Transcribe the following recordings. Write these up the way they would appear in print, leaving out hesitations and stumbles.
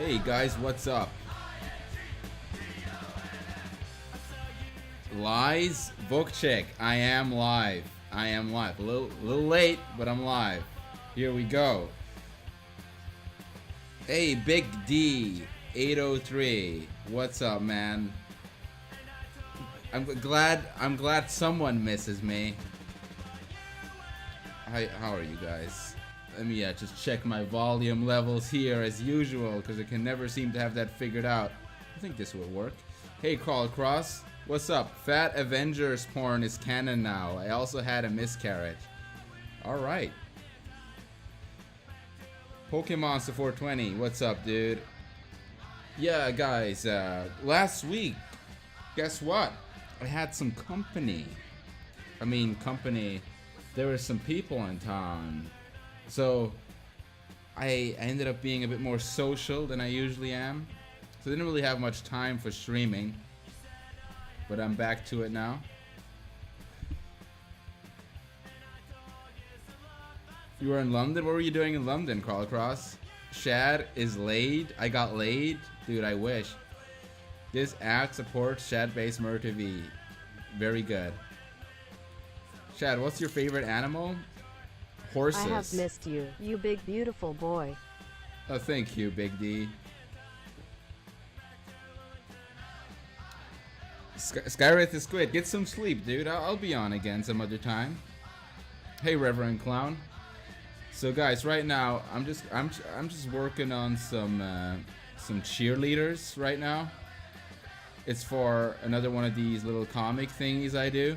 Hey guys, what's up? Lies? Book check. I am live. I am live. A little late, but I'm live. Here we go. Hey, Big D 803. What's up, man? I'm glad someone misses me. How are you guys? Let me just check my volume levels here as usual, because I can never seem to have that figured out. I think this will work. Hey, Crawl Cross. What's up? Fat Avengers porn is canon now. I also had a miscarriage. Alright. Pokemonster 420. What's up, dude? Yeah, guys. Last week, guess what? I had some company. Company. There were some people in town. So I ended up being a bit more social than I usually am. So I didn't really have much time for streaming. But I'm back to it now. You were in London? What were you doing in London, Crawl Across? Shad is laid. I got laid? Dude, I wish. This act supports Shadbase Art. Very good. Shad, what's your favorite animal? Horses. I have missed you, you big beautiful boy. Oh, thank you, Big D. Skywrath is Squid. Get some sleep, dude. I'll be on again some other time. Hey, Reverend Clown. So, guys, right now I'm just working on some cheerleaders right now. It's for another one of these little comic thingies I do.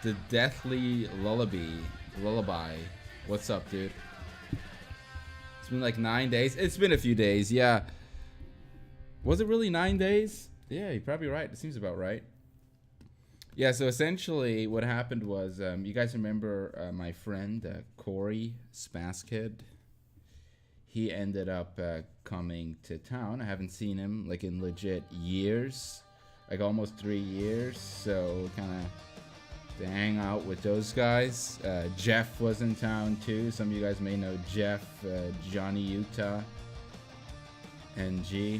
The Deathly Lullaby. What's up, dude? It's been like 9 days. It's been a few days, yeah. Was it really 9 days? Yeah, you're probably right. It seems about right. Yeah, so essentially what happened was, you guys remember my friend, Corey Spaskid? He ended up coming to town. I haven't seen him like in legit years. Like almost 3 years. So kind of to hang out with those guys. Jeff was in town too. Some of you guys may know Jeff, Johnny Utah, and G.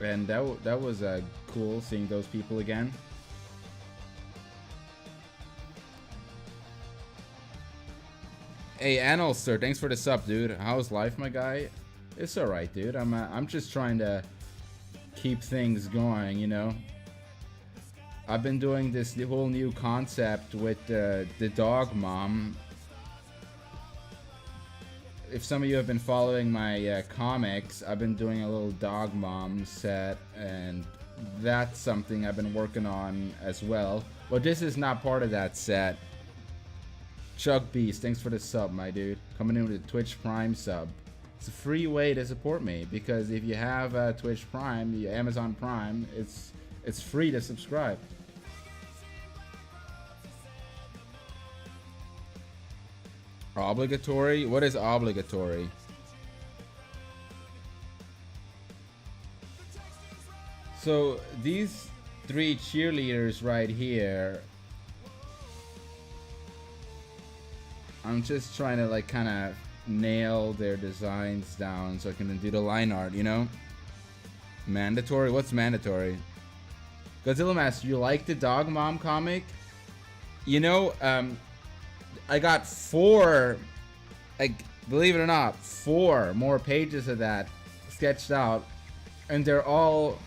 And that was cool seeing those people again. Hey, Anil sir, thanks for the sub, dude. How's life, my guy? It's alright, dude. I'm just trying to keep things going, you know. I've been doing this whole new concept with the dog mom. If some of you have been following my comics, I've been doing a little dog mom set, and that's something I've been working on as well. But this is not part of that set. Chuck Beast, thanks for the sub, my dude. Coming in with a Twitch Prime sub. It's a free way to support me, because if you have Twitch Prime, Amazon Prime, it's free to subscribe. Obligatory? What is obligatory? So these 3 cheerleaders right here, I'm just trying to like kind of nail their designs down so I can do the line art, you know? Mandatory? What's mandatory? Godzilla Master, you like the Dog Mom comic? You know, I got 4, like, believe it or not, 4 more pages of that sketched out, and they're all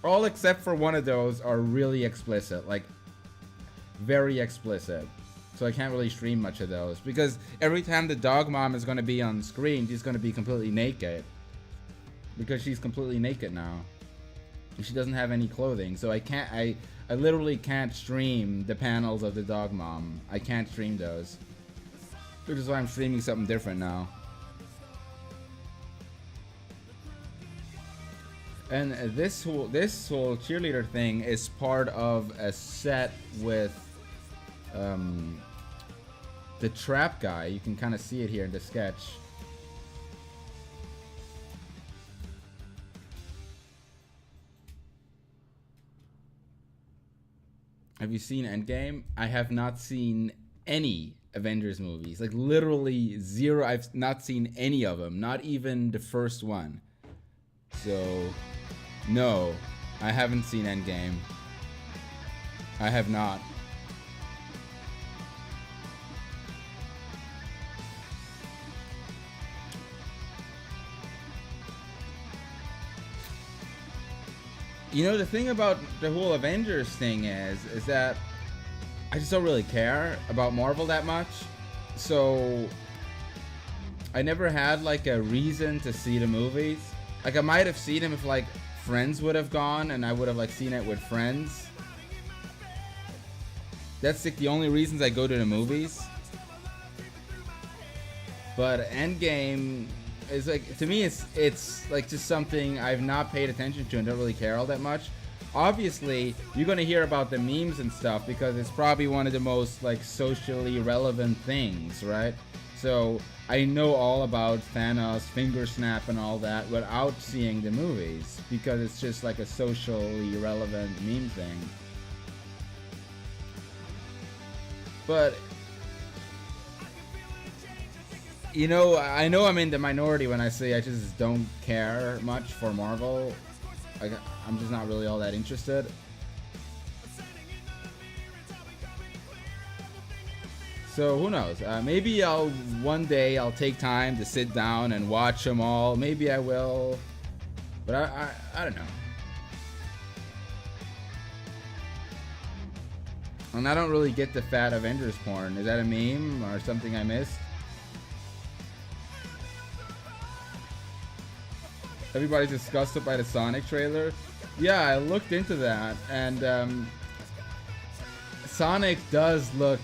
except for one of those are really explicit, like very explicit. So I can't really stream much of those, because every time the dog mom is going to be on screen, she's going to be completely naked, because she's completely naked now. She doesn't have any clothing, so I literally can't stream the panels of the dog mom. I can't stream those, which is why I'm streaming something different now. And this whole cheerleader thing is part of a set with the trap guy. You can kind of see it here in the sketch. Have you seen Endgame? I have not seen any Avengers movies. Like literally zero. I've not seen any of them. Not even the first one. So, no, I haven't seen Endgame. I have not. You know, the thing about the whole Avengers thing is that I just don't really care about Marvel that much. So I never had like a reason to see the movies. Like I might have seen them if like friends would have gone and I would have like seen it with friends. That's like the only reasons I go to the movies. But Endgame is like, to me it's like just something I've not paid attention to and don't really care all that much. Obviously, you're gonna hear about the memes and stuff because it's probably one of the most like socially relevant things, right? So I know all about Thanos, finger snap, and all that without seeing the movies because it's just like a socially relevant meme thing. But you know I'm in the minority when I say I just don't care much for Marvel. I'm just not really all that interested. So who knows? Maybe one day I'll take time to sit down and watch them all. Maybe I will, but I don't know. And I don't really get the fat Avengers porn. Is that a meme or something I missed? Everybody's disgusted by the Sonic trailer. Yeah, I looked into that, and Sonic does look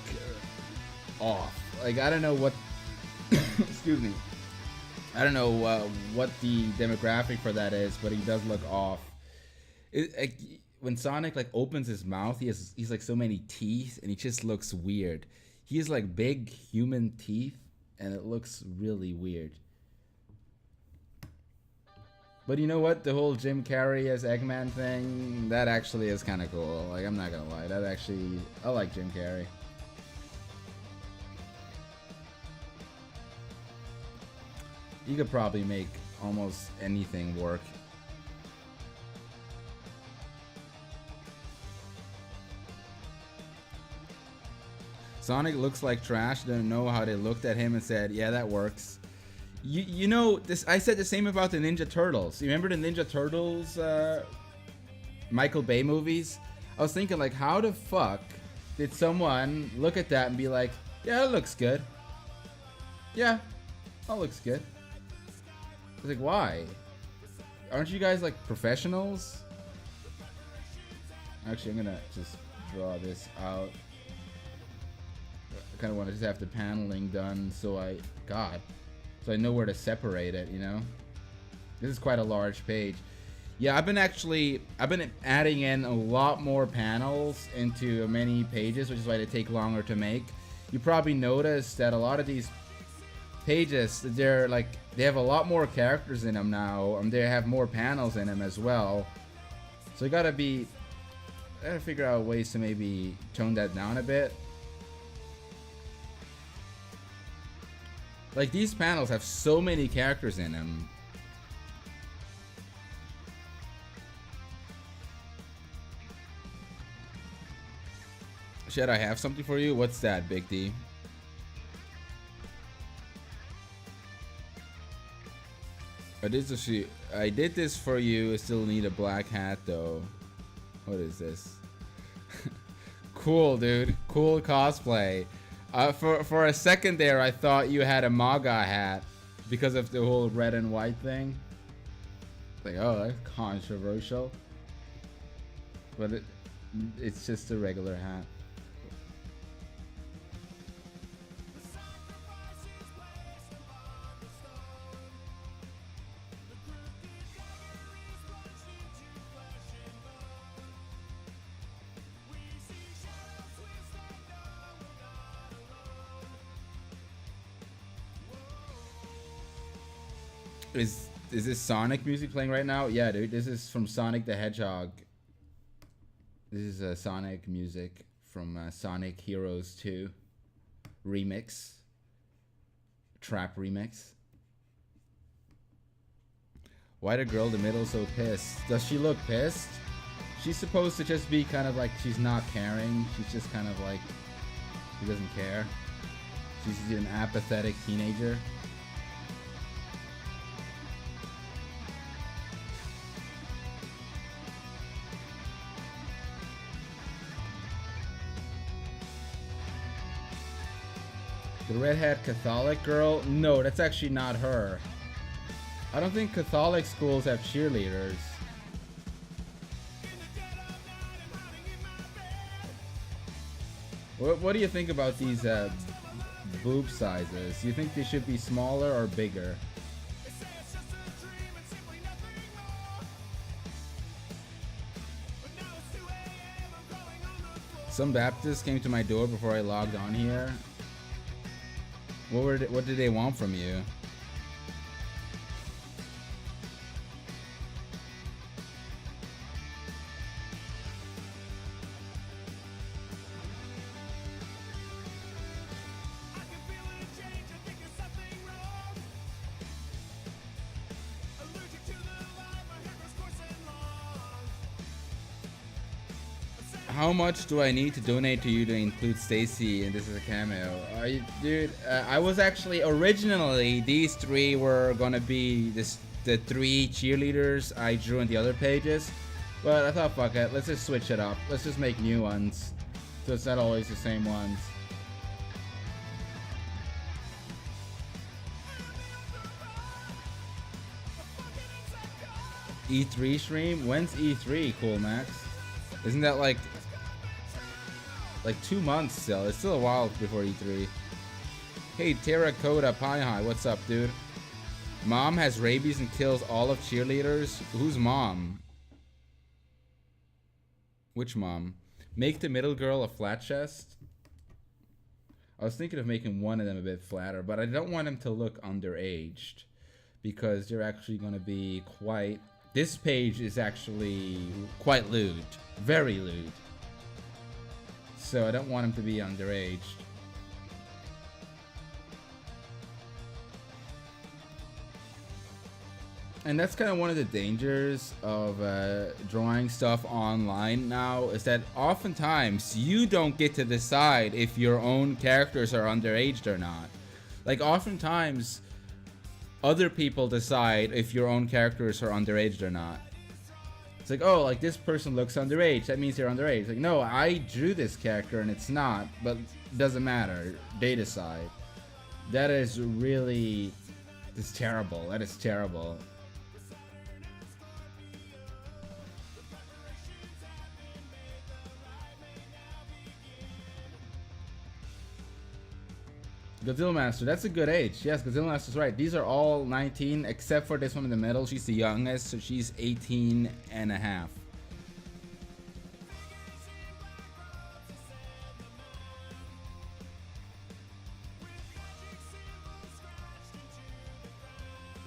off. Like, I don't know what... excuse me. I don't know what the demographic for that is, but he does look off. When Sonic like opens his mouth, he's like so many teeth, and he just looks weird. He has like big human teeth, and it looks really weird. But you know what? The whole Jim Carrey as Eggman thing, that actually is kind of cool. Like, I'm not gonna lie. I like Jim Carrey. You could probably make almost anything work. Sonic looks like trash. Don't know how they looked at him and said, yeah, that works. You know, this. I said the same about the Ninja Turtles. You remember the Ninja Turtles Michael Bay movies? I was thinking, like, how the fuck did someone look at that and be like, yeah, it looks good. Yeah, that looks good. I was like, why? Aren't you guys like professionals? Actually, I'm gonna just draw this out. I kind of want to just have the paneling done so I know where to separate it, you know? This is quite a large page. Yeah, I've been adding in a lot more panels into many pages, which is why they take longer to make. You probably noticed that a lot of these pages, they have a lot more characters in them now, and they have more panels in them as well. So I gotta figure out ways to maybe tone that down a bit. Like, these panels have so many characters in them. Should I have something for you? What's that, Big D? I did this for you. I still need a black hat, though. What is this? Cool, dude. Cool cosplay. For a second there, I thought you had a MAGA hat because of the whole red and white thing. Like, oh, that's controversial. But it's just a regular hat. Is this Sonic music playing right now? Yeah, dude. This is from Sonic the Hedgehog. This is Sonic music. from Sonic Heroes 2 remix, trap remix. Why the girl in the middle so pissed? Does she look pissed? She's supposed to just be kind of like she's not caring. She's just kind of like she doesn't care. She's an apathetic teenager. The redhead Catholic girl? No, that's actually not her. I don't think Catholic schools have cheerleaders. What do you think about these boob sizes? Do you think they should be smaller or bigger? Some Baptists came to my door before I logged on here. What did they want from you? How much do I need to donate to you to include Stacy and this is a cameo? Dude, I was actually originally these three were gonna be the three cheerleaders I drew in the other pages, but I thought fuck it, let's just switch it up. Let's just make new ones, so it's not always the same ones. E3 stream? When's E3, Cool Max? Isn't that like 2 months still? It's still a while before E3. Hey, Terracotta Pie High, what's up, dude? Mom has rabies and kills all of cheerleaders? Who's mom? Which mom? Make the middle girl a flat chest? I was thinking of making one of them a bit flatter, but I don't want them to look underaged because they're actually going to be quite... This page is actually quite lewd. Very lewd. So I don't want him to be underage. And that's kind of one of the dangers of drawing stuff online now, is that oftentimes you don't get to decide if your own characters are underaged or not. Like oftentimes other people decide if your own characters are underaged or not. It's like, oh, like this person looks underage, that means they're underage. Like, no, I drew this character and it's not, but it doesn't matter. They decide. That is really, it's terrible. That is terrible. Godzilla Master, that's a good age. Yes, Godzilla Master's right. These are all 19, except for this one in the middle. She's the youngest, so she's 18 and a half.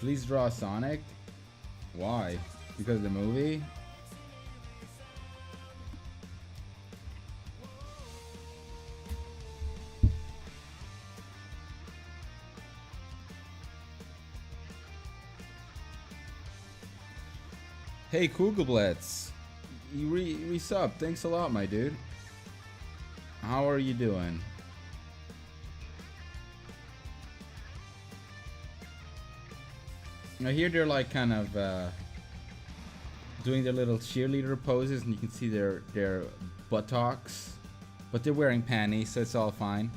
Please draw Sonic. Why? Because of the movie? Hey, Kugelblitz, you resub. Thanks a lot, my dude. How are you doing? Now here they're like kind of doing their little cheerleader poses, and you can see their buttocks, but they're wearing panties, so it's all fine.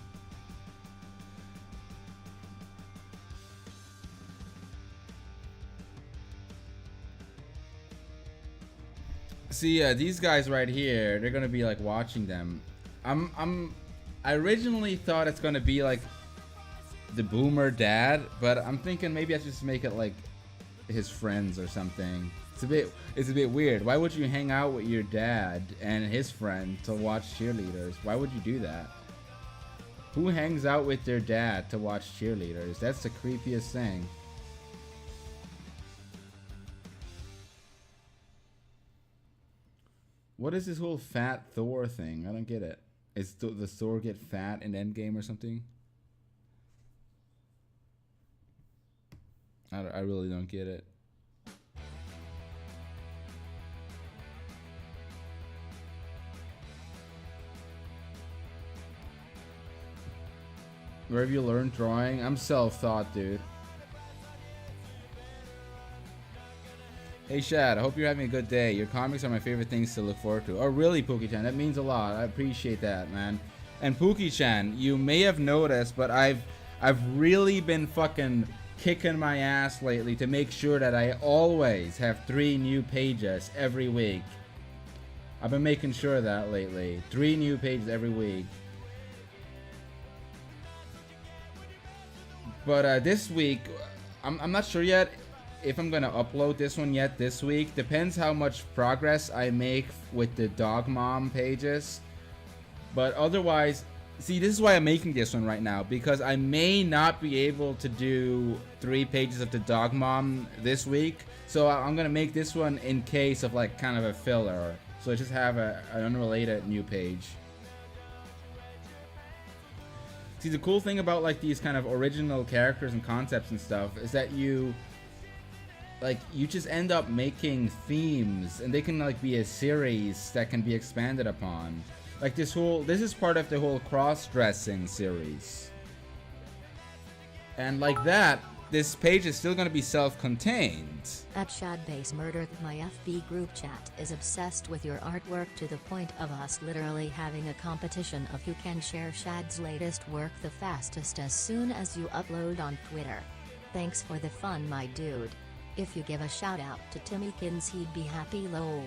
See, these guys right here, they're gonna be like watching them. I originally thought it's gonna be like the boomer dad, but I'm thinking maybe I should just make it like his friends or something. It's a bit weird. Why would you hang out with your dad and his friend to watch cheerleaders? Why would you do that? Who hangs out with their dad to watch cheerleaders? That's the creepiest thing. What is this whole fat Thor thing? I don't get it. Is the Thor get fat in Endgame or something? I really don't get it. Where have you learned drawing? I'm self-taught, dude. Hey Shad, I hope you're having a good day. Your comics are my favorite things to look forward to. Oh really, Pookie-chan? That means a lot. I appreciate that, man. And Pookie-chan, you may have noticed, but I've really been fucking kicking my ass lately to make sure that I always have 3 new pages every week. I've been making sure of that lately. 3 new pages every week. But this week, I'm not sure yet if I'm gonna upload this one yet this week. Depends how much progress I make with the Dog Mom pages. But otherwise, see, this is why I'm making this one right now, because I may not be able to do 3 pages of the Dog Mom this week. So I'm gonna make this one in case of like kind of a filler. So I just have an unrelated new page. See, the cool thing about like these kind of original characters and concepts and stuff is that you just end up making themes, and they can like be a series that can be expanded upon. Like this is part of the whole cross-dressing series. And like that, this page is still going to be self-contained. At Shadbase Murder, my FB group chat is obsessed with your artwork to the point of us literally having a competition of who can share Shad's latest work the fastest as soon as you upload on Twitter. Thanks for the fun, my dude. If you give a shout out to Timmykins, he'd be happy, lol.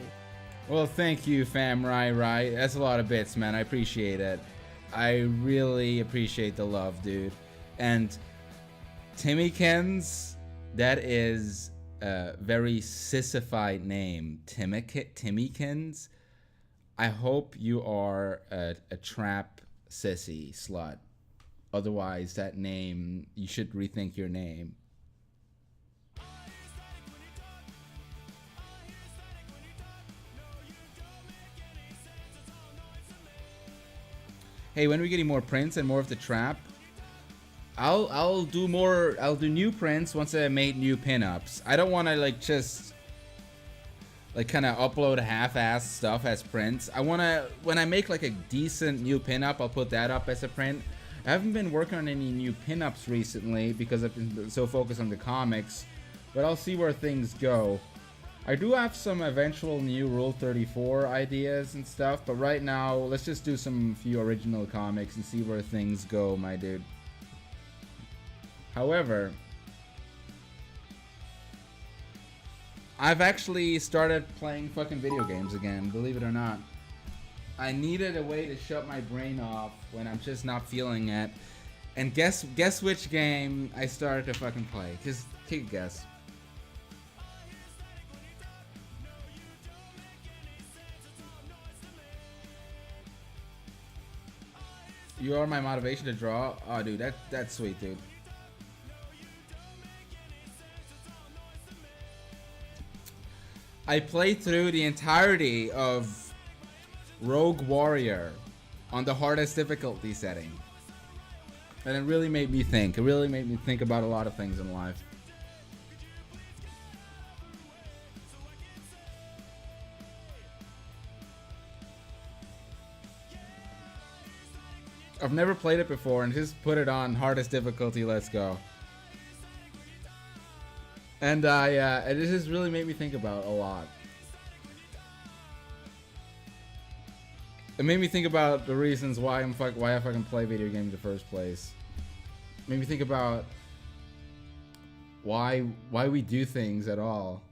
Well, thank you, fam. Right. That's a lot of bits, man. I appreciate it. I really appreciate the love, dude. And Timmykins, that is a very sissified name. Timmykins. I hope you are a trap sissy slut. Otherwise, that name, you should rethink your name. Hey, when are we getting more prints and more of the trap? I'll do new prints once I made new pinups. I don't want to like just like kind of upload half-ass stuff as prints. I want to, when I make like a decent new pinup, I'll put that up as a print. I haven't been working on any new pinups recently because I've been so focused on the comics, but I'll see where things go. I do have some eventual new Rule 34 ideas and stuff, but right now, let's just do some few original comics and see where things go, my dude. However, I've actually started playing fucking video games again, believe it or not. I needed a way to shut my brain off when I'm just not feeling it. And guess which game I started to fucking play? Just take a guess. You are my motivation to draw. Oh, dude, that's sweet, dude. I played through the entirety of Rogue Warrior on the hardest difficulty setting. And it really made me think. It really made me think about a lot of things in life. I've never played it before and just put it on hardest difficulty, let's go. And it just really made me think about a lot. It made me think about the reasons why I fucking play video games in the first place. It made me think about why we do things at all.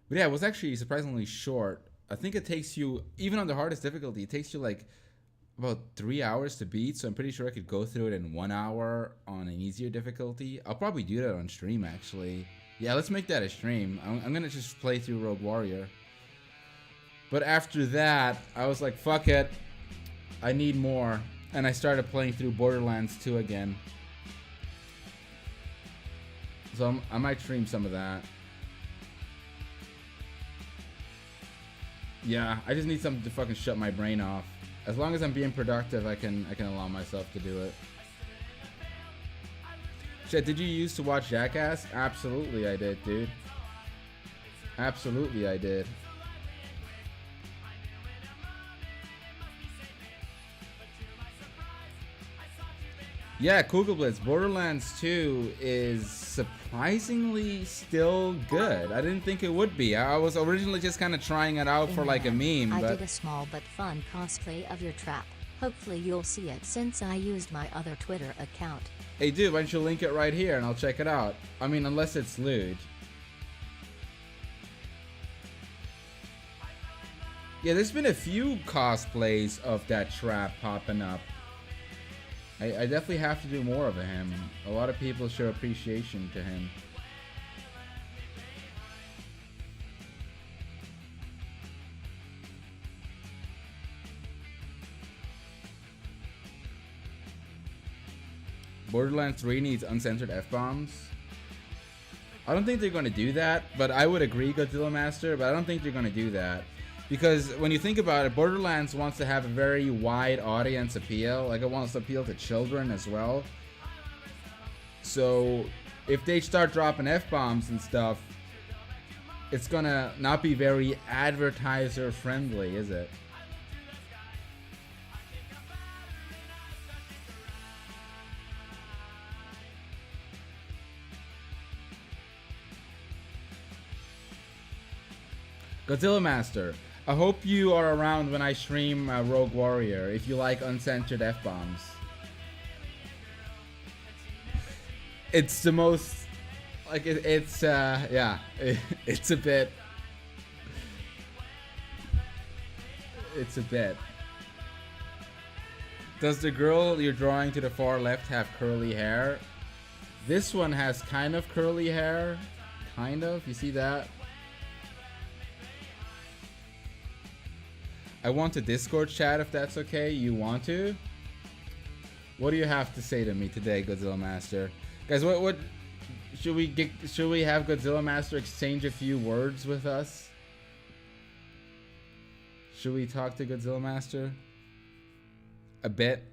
But yeah, it was actually surprisingly short. I think it takes you, even on the hardest difficulty, it takes you like about 3 hours to beat, so I'm pretty sure I could go through it in 1 hour on an easier difficulty. I'll probably do that on stream, actually. Yeah, let's make that a stream. I'm gonna just play through Rogue Warrior. But after that, I was like, fuck it. I need more. And I started playing through Borderlands 2 again. So I might stream some of that. Yeah, I just need something to fucking shut my brain off. As long as I'm being productive, I can allow myself to do it. Shit, did you used to watch Jackass? Absolutely I did, dude. Absolutely I did. Yeah, Kugelblitz. Borderlands 2 is surprisingly still good. I didn't think it would be. I was originally just kind of trying it out for like a meme, I but... did a small but fun cosplay of your trap. Hopefully you'll see it since I used my other Twitter account. Hey dude, why don't you link it right here and I'll check it out. I mean, unless it's lewd. Yeah, there's been a few cosplays of that trap popping up. I definitely have to do more of him. A lot of people show appreciation to him. Borderlands 3 needs uncensored F-bombs. I don't think they're going to do that, but I would agree, Godzilla Master, but I don't think they're going to do that. Because when you think about it, Borderlands wants to have a very wide audience appeal. Like, it wants to appeal to children as well. So, if they start dropping F-bombs and stuff, it's gonna not be very advertiser friendly, is it? Godzilla Master, I hope you are around when I stream Rogue Warrior, if you like uncensored F-bombs. It's the most, like, yeah, it's a bit, Does the girl you're drawing to the far left have curly hair? This one has kind of curly hair, kind of, you see that? I want a Discord chat if that's okay. You want to? What do you have to say to me today, Godzilla Master? Guys, what should we have Godzilla Master exchange a few words with us? Should we talk to Godzilla Master? A bit?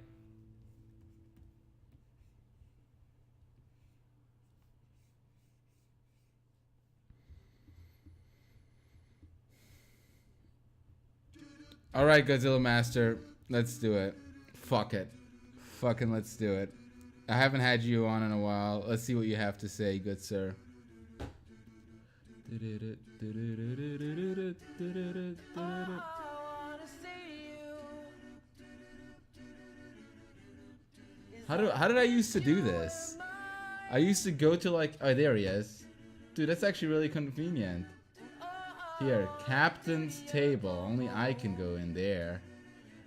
Alright, Godzilla Master, let's do it. Fuck it. Fucking let's do it. I haven't had you on in a while. Let's see what you have to say, good sir. How did I used to do this? I used to go to like, oh, there he is. Dude, that's actually really convenient. Here, captain's table. Only I can go in there.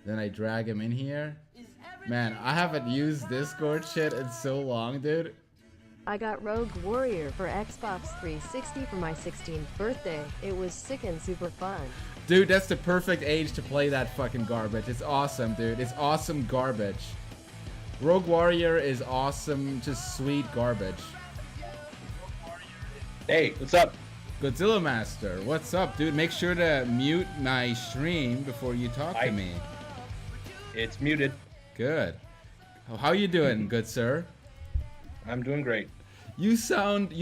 Then I drag him in here. Man, I haven't used Discord shit in so long, dude. I got Rogue Warrior for Xbox 360 for my 16th birthday. It was sick and super fun. Dude, that's the perfect age to play that fucking garbage. It's awesome, dude. It's awesome garbage. Rogue Warrior is awesome, just sweet garbage. Hey, what's up? Godzilla Master, what's up, dude? Make sure to mute my stream before you talk to me. It's muted. Good. How you doing, good sir? I'm doing great. You sound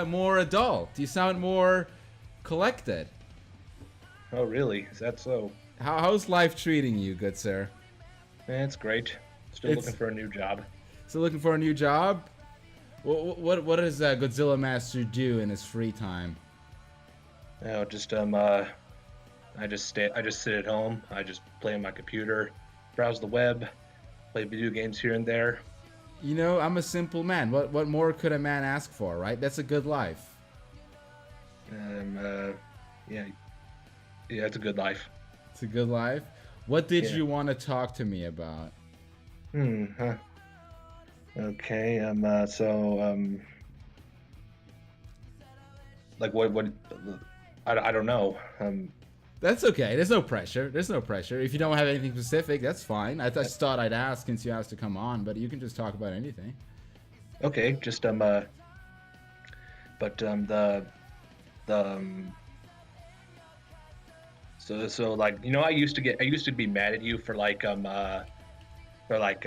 more adult. You sound more collected. Oh, really? Is that so? How's life treating you, good sir? It's great. Still looking for a new job. Still looking for a new job? What does Godzilla Master do in his free time? Oh, just I just sit at home. I just play on my computer, browse the web, play video games here and there. You know, I'm a simple man. What more could a man ask for, right? That's a good life. Yeah, it's a good life. It's a good life. What did you want to talk to me about? Okay, like what, I don't know. That's okay. There's no pressure. There's no pressure. If you don't have anything specific, that's fine. I just thought I'd ask since you asked to come on, but you can just talk about anything. Okay, just, so So like I used to be mad at you for like for like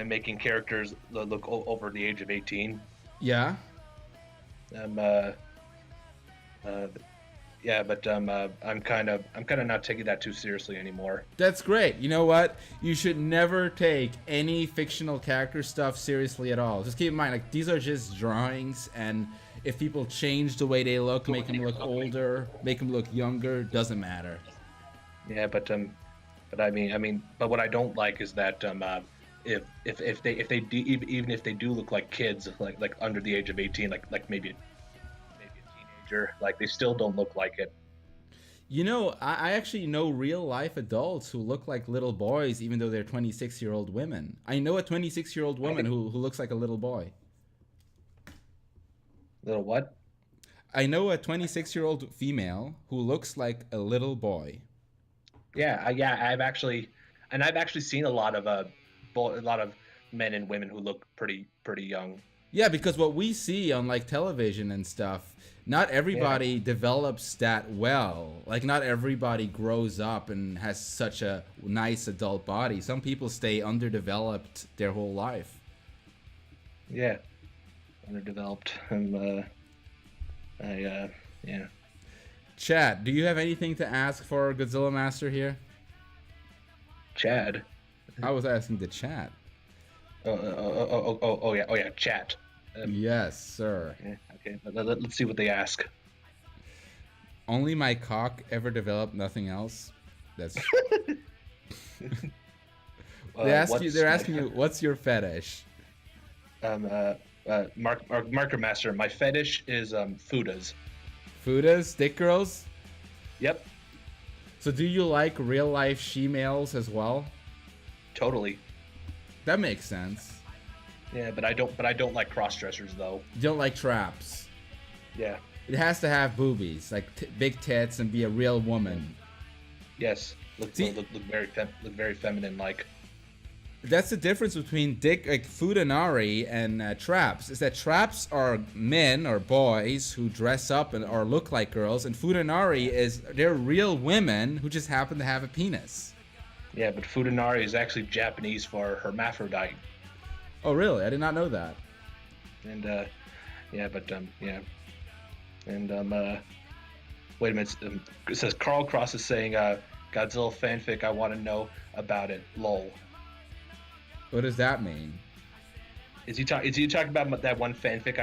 making characters look over the age of 18. Yeah. Um, uh, uh, yeah, but I'm kind of not taking that too seriously anymore. That's great. You know what? You should never take any fictional character stuff seriously at all. Just keep in mind, like, these are just drawings, and if people change the way they look, make them look older, make them look younger, doesn't matter. Yeah, but but what I don't like is that if they do, even if they do look like kids, like under the age of 18, like maybe a teenager, like they still don't look like it. You know, I actually know real life adults who look like little boys, even though they're 26-year-old women. I know a 26-year-old woman who looks like a little boy. Little what? I know a 26-year-old female who looks like a little boy. Yeah, I've actually seen a lot of men and women who look pretty young. Yeah, because what we see on like television and stuff, not everybody develops that well. Like, not everybody grows up and has such a nice adult body. Some people stay underdeveloped their whole life. Yeah, underdeveloped. Yeah. Chat, do you have anything to ask for Godzilla Master here? Chad. I was asking the chat. Oh yeah, chat. Yes, sir. Yeah, okay, let's see what they ask. Only my cock ever developed, nothing else. That's. They're asking you, what's your fetish? Marker Master. My fetish is fudas. Fudas, dick girls. Yep. So do you like real life she-males as well? Totally. That makes sense. Yeah, but I don't like cross-dressers though. You don't like traps. Yeah. It has to have boobies, like big tits, and be a real woman. Yes. Look very feminine like. That's the difference between fudanari and traps. Is that traps are men or boys who dress up or look like girls, and fudanari they're real women who just happen to have a penis. Yeah, but fudanari is actually Japanese for hermaphrodite. Oh, really? I did not know that. And wait a minute. It says Carl Cross is saying Godzilla fanfic. I want to know about it. Lol. What does that mean? Is he talking about that one fanfic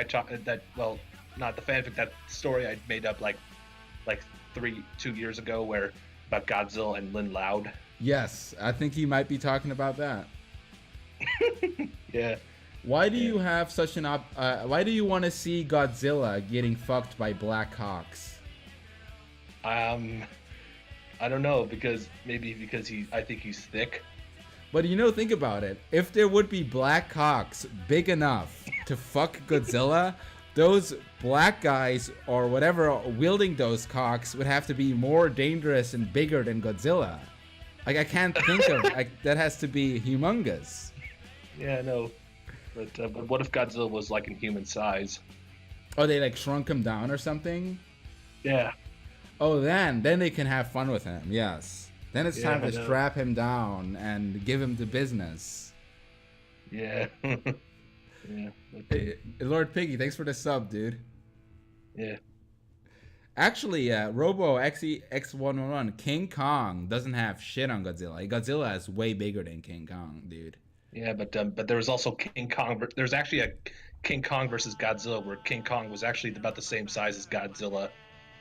not the fanfic, that story I made up like 2 years ago about Godzilla and Lynn Loud? Yes, I think he might be talking about that. Yeah. Why do you have such why do you want to see Godzilla getting fucked by black hawks? I don't know, because I think he's thick. But think about it. If there would be black hawks big enough to fuck Godzilla, those black guys or whatever wielding those cocks would have to be more dangerous and bigger than Godzilla. Like, I can't think of that has to be humongous. Yeah, I know. But what if Godzilla was like in human size? Oh, they like shrunk him down or something? Yeah. Oh, then they can have fun with him. Yes. Then it's time to strap him down and give him the business. Yeah. Yeah. Hey, Lord Piggy, thanks for the sub, dude. Yeah. Actually, Robo X111, King Kong doesn't have shit on Godzilla. Godzilla is way bigger than King Kong, dude. Yeah, but there was also King Kong. There's actually a King Kong versus Godzilla where King Kong was actually about the same size as Godzilla.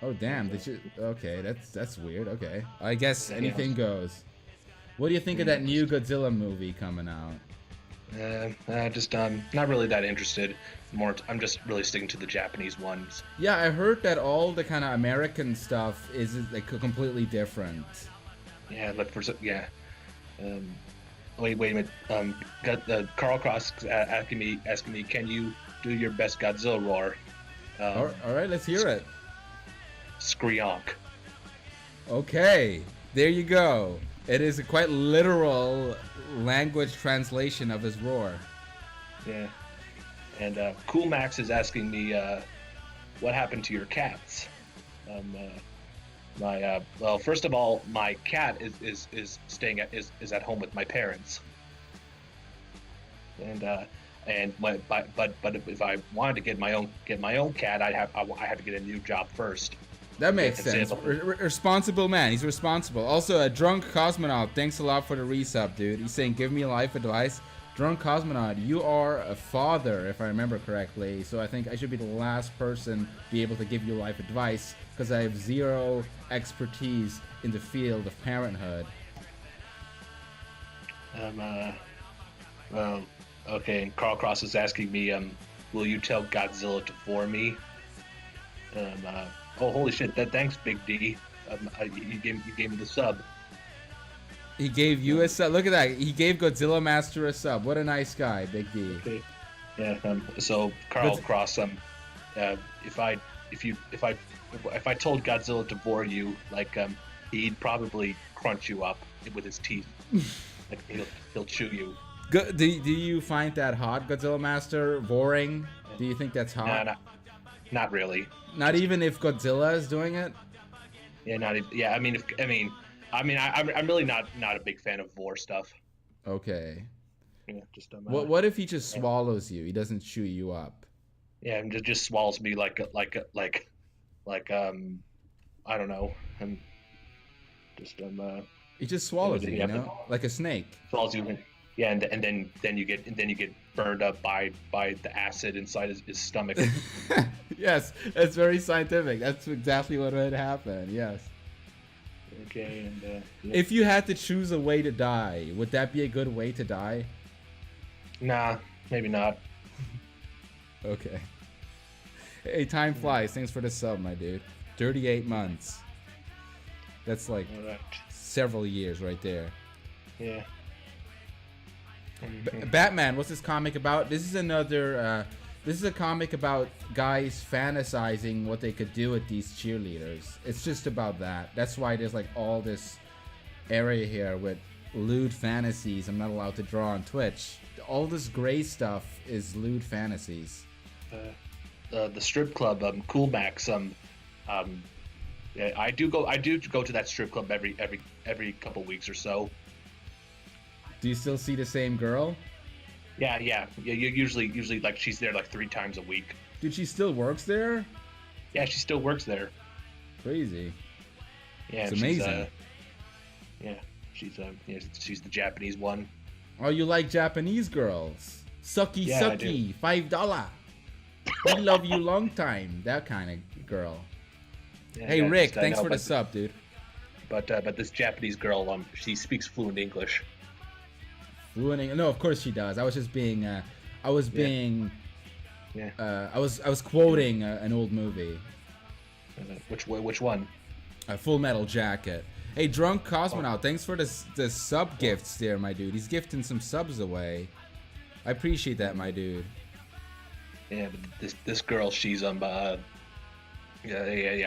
Oh damn! Okay, that's weird. Okay, I guess anything goes. What do you think of that new Godzilla movie coming out? Just not really that interested. I'm just really sticking to the Japanese ones. Yeah, I heard that all the kind of American stuff is like completely different. Yeah, wait a minute. Carl Cross asking me, can you do your best Godzilla roar? All right, let's hear it. Skreonk. Okay, there you go. It is a quite literal language translation of his roar. Yeah. And Cool Max is asking me, what happened to your cats? Well, first of all, my cat is staying is at home with my parents, and but if I wanted to get my own cat, I have to get a new job first. That makes It's sense. able- Responsible man. He's responsible. Also, a drunk cosmonaut. Thanks a lot for the resub, dude. He's saying, give me life advice. Drunk cosmonaut, you are a father, if I remember correctly. So I think I should be the last person to be able to give you life advice because I have zero expertise in the field of parenthood. Well, okay. And Carl Cross is asking me, will you tell Godzilla to for me? Oh, holy shit! Thanks, Big D. You gave me the sub. He gave you a sub. Look at that. He gave Godzilla Master a sub. What a nice guy, Big D. Okay. Yeah. So Carl Cross, if I told Godzilla to bore you, like, he'd probably crunch you up with his teeth. Like he'll chew you. Do you find that hot, Godzilla Master? Boring? Do you think that's hot? Nah, not really. Not even if Godzilla is doing it? Yeah, not even. Yeah, I'm really not a big fan of vor stuff. Okay. Yeah, just What if he just swallows you? He doesn't chew you up. Yeah, and just swallows me like I don't know. And just He just swallows you, yeah, you know, like a snake. swallows you. Yeah, and then you get burned up by the acid inside his stomach. Yes, that's very scientific. That's exactly what would happen. Yes. Okay, and yeah. If you had to choose a way to die, would that be a good way to die? Nah, maybe not. Okay. Hey, time flies. Thanks for the sub, my dude. 38 months. That's like All right. several years right there. Yeah. Batman, what's this comic about? This is another, this is a comic about guys fantasizing what they could do with these cheerleaders. It's just about that. That's why there's like all this area here with lewd fantasies I'm not allowed to draw on Twitch. All this gray stuff is lewd fantasies. The strip club, Cool Max, yeah, I do go to that strip club every couple weeks or so. Do you still see the same girl? Yeah. You usually like she's there like 3 times a week. Dude, she still works there? Yeah, she still works there. Crazy. Yeah, It's amazing. She's the Japanese one. Oh, you like Japanese girls? Sucky, Yeah, I sucky, $5. We love you long time. That kind of girl. Yeah, Hey, yeah, Rick, just, I thanks know, for the sub, dude. But this Japanese girl, she speaks fluent English. Ruining? No, of course she does. I was just being, Yeah. I was quoting an old movie. Which one? A Full Metal Jacket. Hey, Drunk Cosmonaut, thanks for the sub gifts there, my dude. He's gifting some subs away. I appreciate that, my dude. Yeah, but this girl, she's yeah.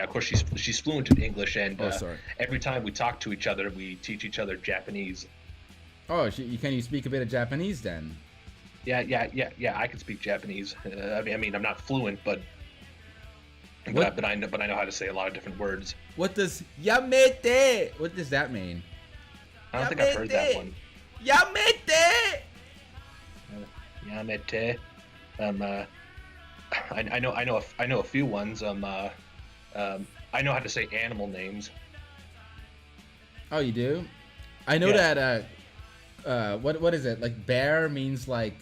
Of course, she's fluent in English, and sorry. every time we talk to each other, we teach each other Japanese. Oh, can you speak a bit of Japanese then? Yeah. I can speak Japanese. I mean, I'm not fluent, but I know how to say a lot of different words. What does Yamete? What does that mean? I don't think I've heard that one. Yamete. Yamete. I know a few ones. I know how to say animal names. Oh, you do? I know Yeah. that. What is it? Like bear means like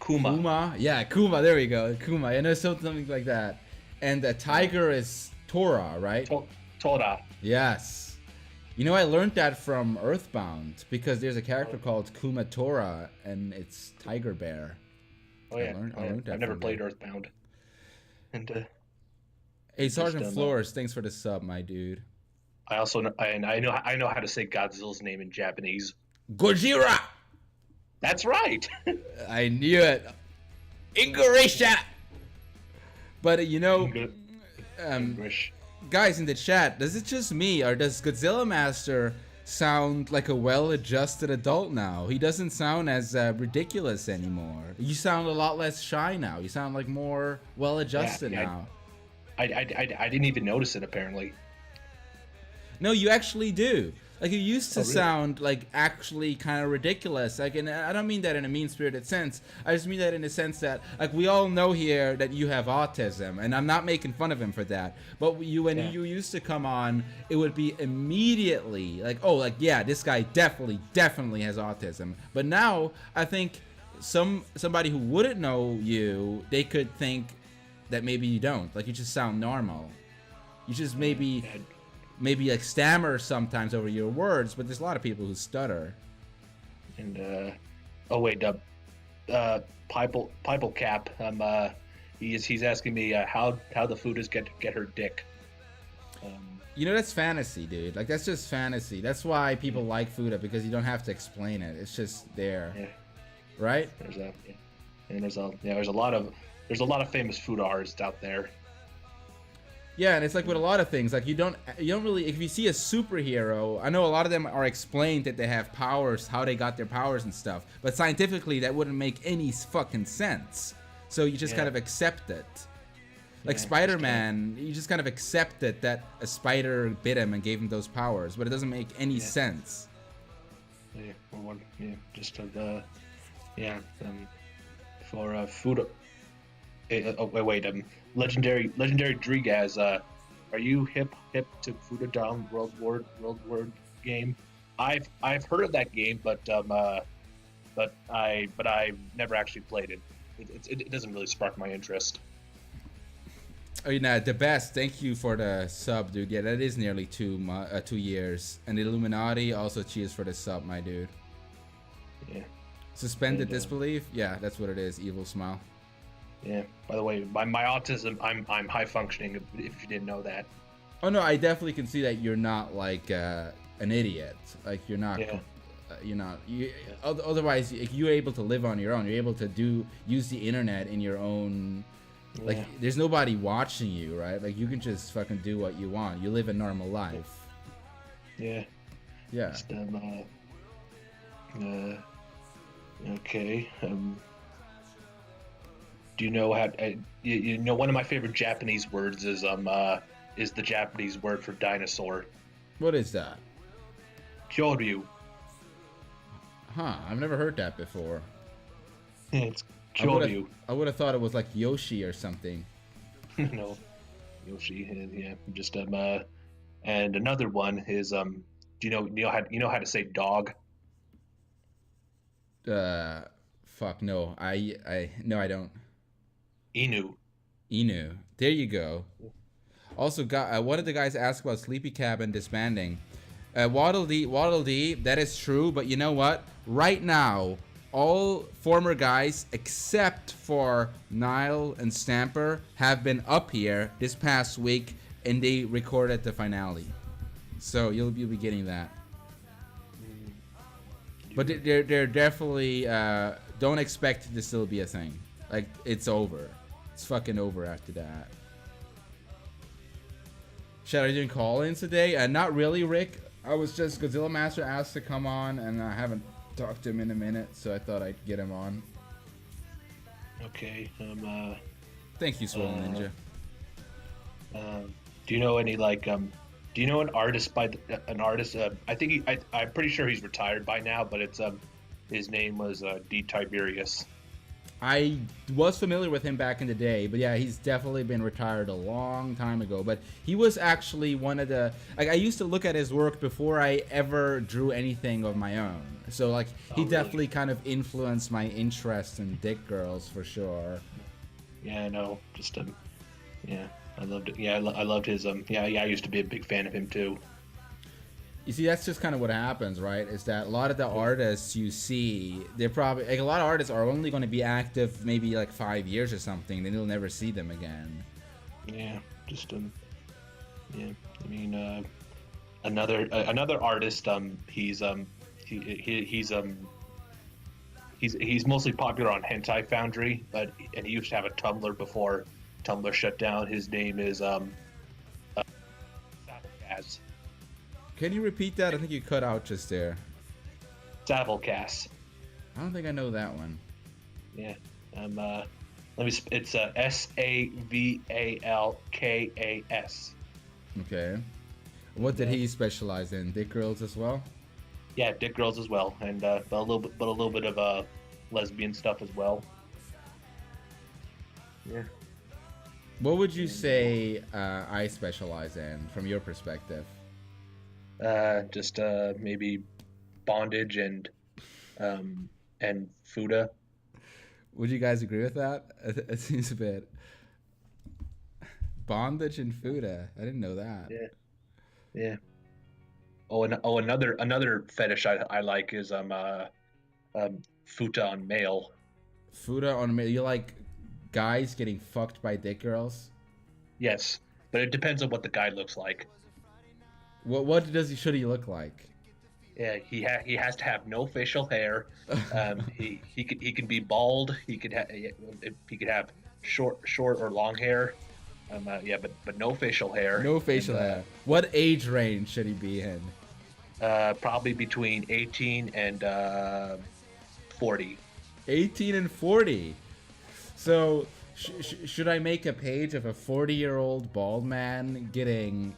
Kuma. Kuma. Yeah, Kuma. There we go. Kuma. I know something like that. And the tiger is Tora, right? Tora. Yes. You know, I learned that from Earthbound because there's a character called Kuma Tora, and it's Tiger Bear. Oh yeah. I learned that I've never from played there. Earthbound. And Hey, Sergeant Just, Flores, thanks for the sub, my dude. I also know, I know how to say Godzilla's name in Japanese. Gojira! That's right. I knew it. Ingurisha! But you know, English. guys in the chat, does it just me or does Godzilla Master sound like a well-adjusted adult now? He doesn't sound as ridiculous anymore. You sound a lot less shy now. You sound like more well-adjusted Yeah, now. I didn't even notice it apparently. No, you actually do. Like, you used to Oh, really? sound like actually kind of ridiculous. Like, and I don't mean that in a mean-spirited sense. I just mean that in the sense that, like, we all know here that you have autism, and I'm not making fun of him for that. But when Yeah. you used to come on, it would be immediately like, oh, like, yeah, this guy definitely has autism. But now, I think somebody who wouldn't know you, they could think that maybe you don't. Like, you just sound normal. You just maybe like stammer sometimes over your words, but there's a lot of people who stutter. And oh wait, Piple Cap. He's asking me how the foodies get her dick. You know, that's fantasy, dude. Like, that's just fantasy. That's why people like Fuda, because you don't have to explain it. It's just there, Yeah. right? There's a and there's a lot of famous food artists out there. Yeah, and it's like with a lot of things. Like, you don't really, if you see a superhero, I know a lot of them are explained that they have powers, how they got their powers and stuff. But scientifically, that wouldn't make any fucking sense. So you just kind of accept it. Like Spider-Man, you just kind of accept it that a spider bit him and gave him those powers, but it doesn't make any sense. Yeah, for food. Legendary Drigaz. Are you hip to Fuda Down World War game? I've heard of that game, but I've never actually played it. It doesn't really spark my interest. Oh, you know, the best. Thank you for the sub, dude. Yeah, that is nearly 2 years. And the Illuminati also cheers for the sub, my dude. Yeah. Suspended disbelief? Yeah, that's what it is. Evil smile. Yeah. By the way, my autism, I'm high functioning. If you didn't know that. Oh no, I definitely can see that you're not like an idiot. Like, you're not. Yeah. You're not. Otherwise, you're able to live on your own. You're able to use the internet in your own. Like, there's nobody watching you, right? Like, you can just fucking do what you want. You live a normal life. Yeah. Yeah. Just, okay. Do you know how? You know, one of my favorite Japanese words is the Japanese word for dinosaur. What is that? Kyoryu. Huh? I've never heard that before. It's Kyoryu. I would have thought it was like Yoshi or something. No, Yoshi. Yeah, just and another one is do you know how to say dog? Fuck no. No, I don't. Inu. There you go. Also, one of the guys asked about Sleepy Cabin disbanding. Waddle Dee, that is true, but you know what? Right now, all former guys except for Nile and Stamper have been up here this past week, and they recorded the finale. So you'll be getting that. But they're definitely don't expect it to still be a thing. Like, it's over. It's fucking over after that. Shad, are you doing call-ins today? Not really, Rick. I was just, Godzilla Master asked to come on, and I haven't talked to him in a minute, so I thought I'd get him on. Okay. Thank you, Swole Ninja. Do you know any do you know an artist I think I'm pretty sure he's retired by now, but it's his name was D. Tiberius. I was familiar with him back in the day, but yeah, he's definitely been retired a long time ago. But he was actually one of the, like, I used to look at his work before I ever drew anything of my own. So, like, he definitely kind of influenced my interest in dick girls for sure. Yeah, I know. Just yeah, I loved it. Yeah, I loved his yeah, I used to be a big fan of him too. You see, that's just kind of what happens, right? Is that a lot of the artists you see, they're probably, like, a lot of artists are only going to be active maybe like 5 years or something, then you'll never see them again. Yeah, just yeah. I mean, another artist. He's mostly popular on Hentai Foundry, and he used to have a Tumblr before Tumblr shut down. His name is Savilcast. Can you repeat that? I think you cut out just there. Savilcast. I don't think I know that one. Yeah. It's Savalkas. Okay. What did he specialize in? Dick girls as well? Yeah, dick girls as well, and but a little bit of lesbian stuff as well. Yeah. What would you say I specialize in from your perspective? Just maybe bondage and fuda. Would you guys agree with that? It seems a bit bondage and fuda. I didn't know that. Yeah. Yeah. Another fetish I like is futa on male. Fuda on me. You like guys getting fucked by dick girls? Yes, but it depends on what the guy looks like. What should he look like? Yeah, he has to have no facial hair. He can be bald. He could have short or long hair. Yeah, but no facial hair. No facial hair. What age range should he be in? Probably between 18 and 40. 18 and 40. So should I make a page of a 40-year-old bald man getting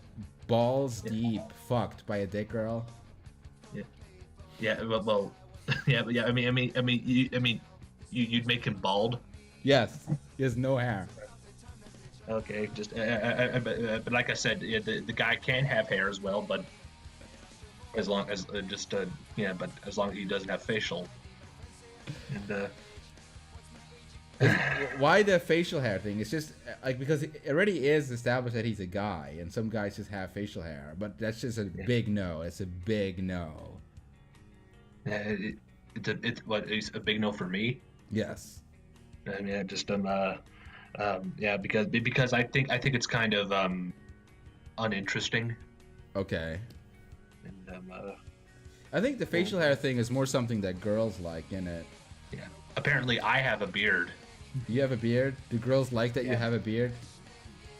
balls deep fucked by a dick girl? Yeah. Well, yeah. I mean, you'd make him bald. Yes. He has no hair. Okay, just but like I said, yeah, the guy can have hair as well, but as long as but as long as he doesn't have facial. And why the facial hair thing? It's just like because it already is established that he's a guy, and some guys just have facial hair, but that's just a big no. It's a big no. It's a big no for me. Yes. I mean, I just yeah, because I think it's kind of uninteresting. Okay. And I think the facial hair thing is more something that girls like, in it. Yeah. Apparently, I have a beard. You have a beard? Do girls like that you have a beard?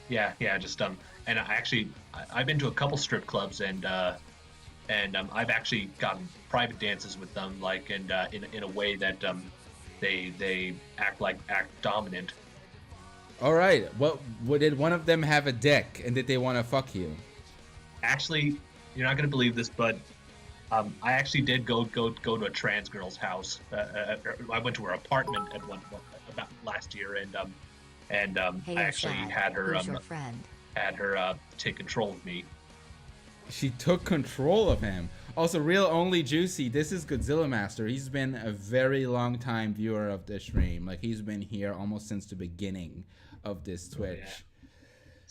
Yeah. Just and I've been to a couple strip clubs and I've actually gotten private dances with them, like in a way that they act dominant. All right. What did one of them have a dick, and did they want to fuck you? Actually, you're not gonna believe this, but I actually did go to a trans girl's house. I went to her apartment at one about last year, and Hey, I actually Shad, had her who's your friend? take control of me. She took control of him. Also, Real Only Juicy, this is Godzilla Master. He's been a very long time viewer of this stream. Like, he's been here almost since the beginning of this Twitch. Oh,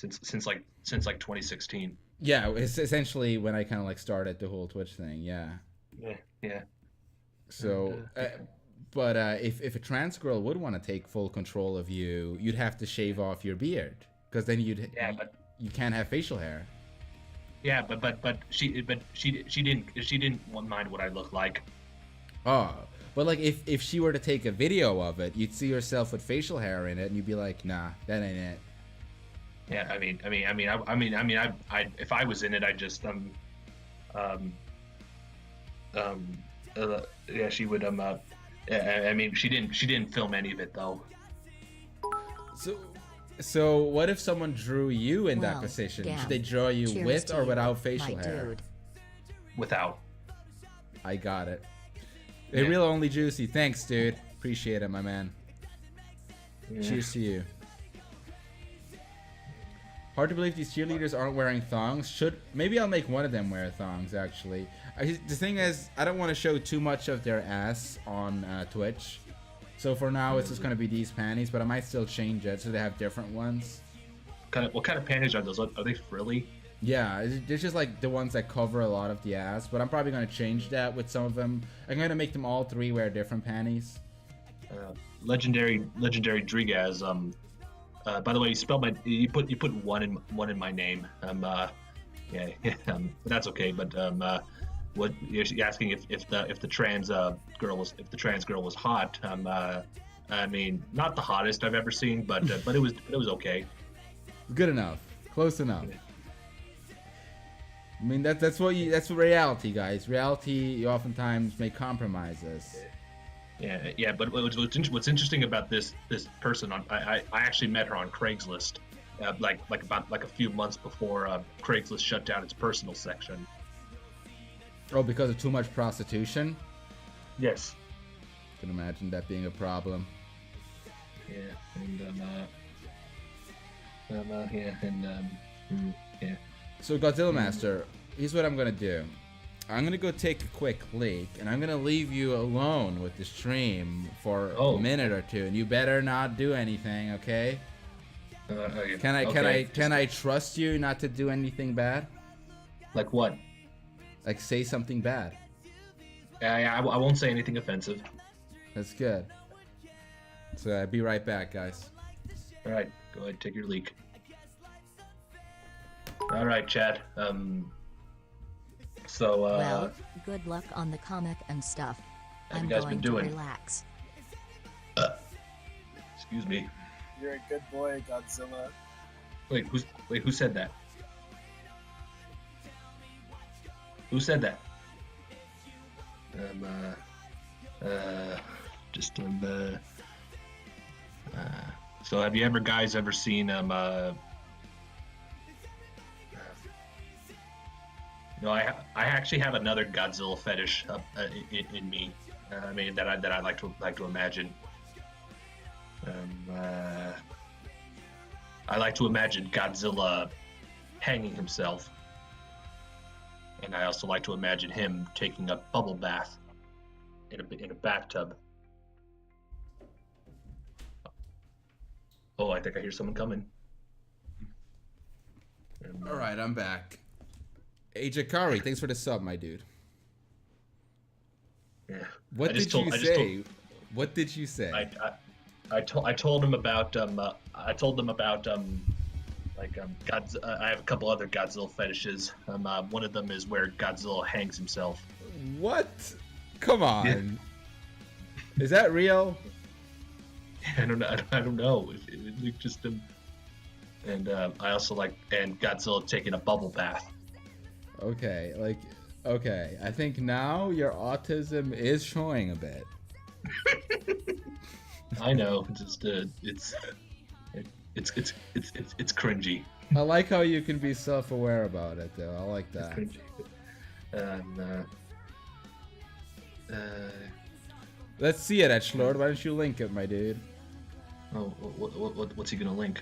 yeah. Since like 2016. Yeah, it's essentially when I kind of like started the whole Twitch thing. Yeah. Yeah. So, but if a trans girl would want to take full control of you, you'd have to shave off your beard, because then you can't have facial hair. Yeah, but she didn't mind what I look like. Oh, but like if she were to take a video of it, you'd see yourself with facial hair in it, and you'd be like, nah, that ain't it. Yeah, I mean, if I was in it, I'd just yeah, she would I mean, she didn't film any of it though. So what if someone drew you in that position? Damn. Should they draw you Cheers with to or you, without facial my hair? dude. Without. I got it. Hey, Real Only Juicy, thanks, dude. Appreciate it, my man. Yeah. Cheers to you. Hard to believe these cheerleaders aren't wearing thongs. Maybe I'll make one of them wear thongs, actually. The thing is, I don't want to show too much of their ass on Twitch. So for now, it's just going to be these panties, but I might still change it so they have different ones. What kind of panties are those? Are they frilly? Yeah, they're just like the ones that cover a lot of the ass, but I'm probably going to change that with some of them. I'm going to make them all three wear different panties. Legendary Drigaz. By the way, you put one in my name. That's okay. But what you're asking if the trans girl was hot? I mean, not the hottest I've ever seen, but it was okay. Good enough, close enough. I mean that's reality, guys. Reality, you oftentimes make compromises. Yeah. But what's interesting about this person, I actually met her on Craigslist. about a few months before Craigslist shut down its personal section. Oh, because of too much prostitution? Yes. Can imagine that being a problem. Yeah, and yeah. So Godzilla Master, here's what I'm gonna do. I'm gonna go take a quick leak, and I'm gonna leave you alone with the stream for a minute or two, and you better not do anything, okay? Can I trust you not to do anything bad? Like what? Like say something bad. I won't say anything offensive. That's good. So I'll be right back, guys. All right, go ahead, take your leak. All right, Chad. Well, good luck on the comic and stuff. I'm going to relax. Excuse me. You're a good boy, Godzilla. Wait, who said that? Who said that? So have you guys ever seen No, I actually have another Godzilla fetish in me. I mean that I like to imagine. I like to imagine Godzilla hanging himself, and I also like to imagine him taking a bubble bath in a bathtub. Oh, I think I hear someone coming. All right, I'm back. Hey, Jakari, thanks for the sub, my dude. Yeah. What did you say? What did you say? I told them about I told them about I have a couple other Godzilla fetishes. One of them is where Godzilla hangs himself. What? Come on. Yeah. Is that real? I don't know. It just and I also like Godzilla taking a bubble bath. Okay, okay. I think now your autism is showing a bit. I know. Just it's cringy. I like how you can be self-aware about it, though. I like that. It's cringy. Let's see it, Edgelord. Why don't you link it, my dude? Oh, what's he gonna link?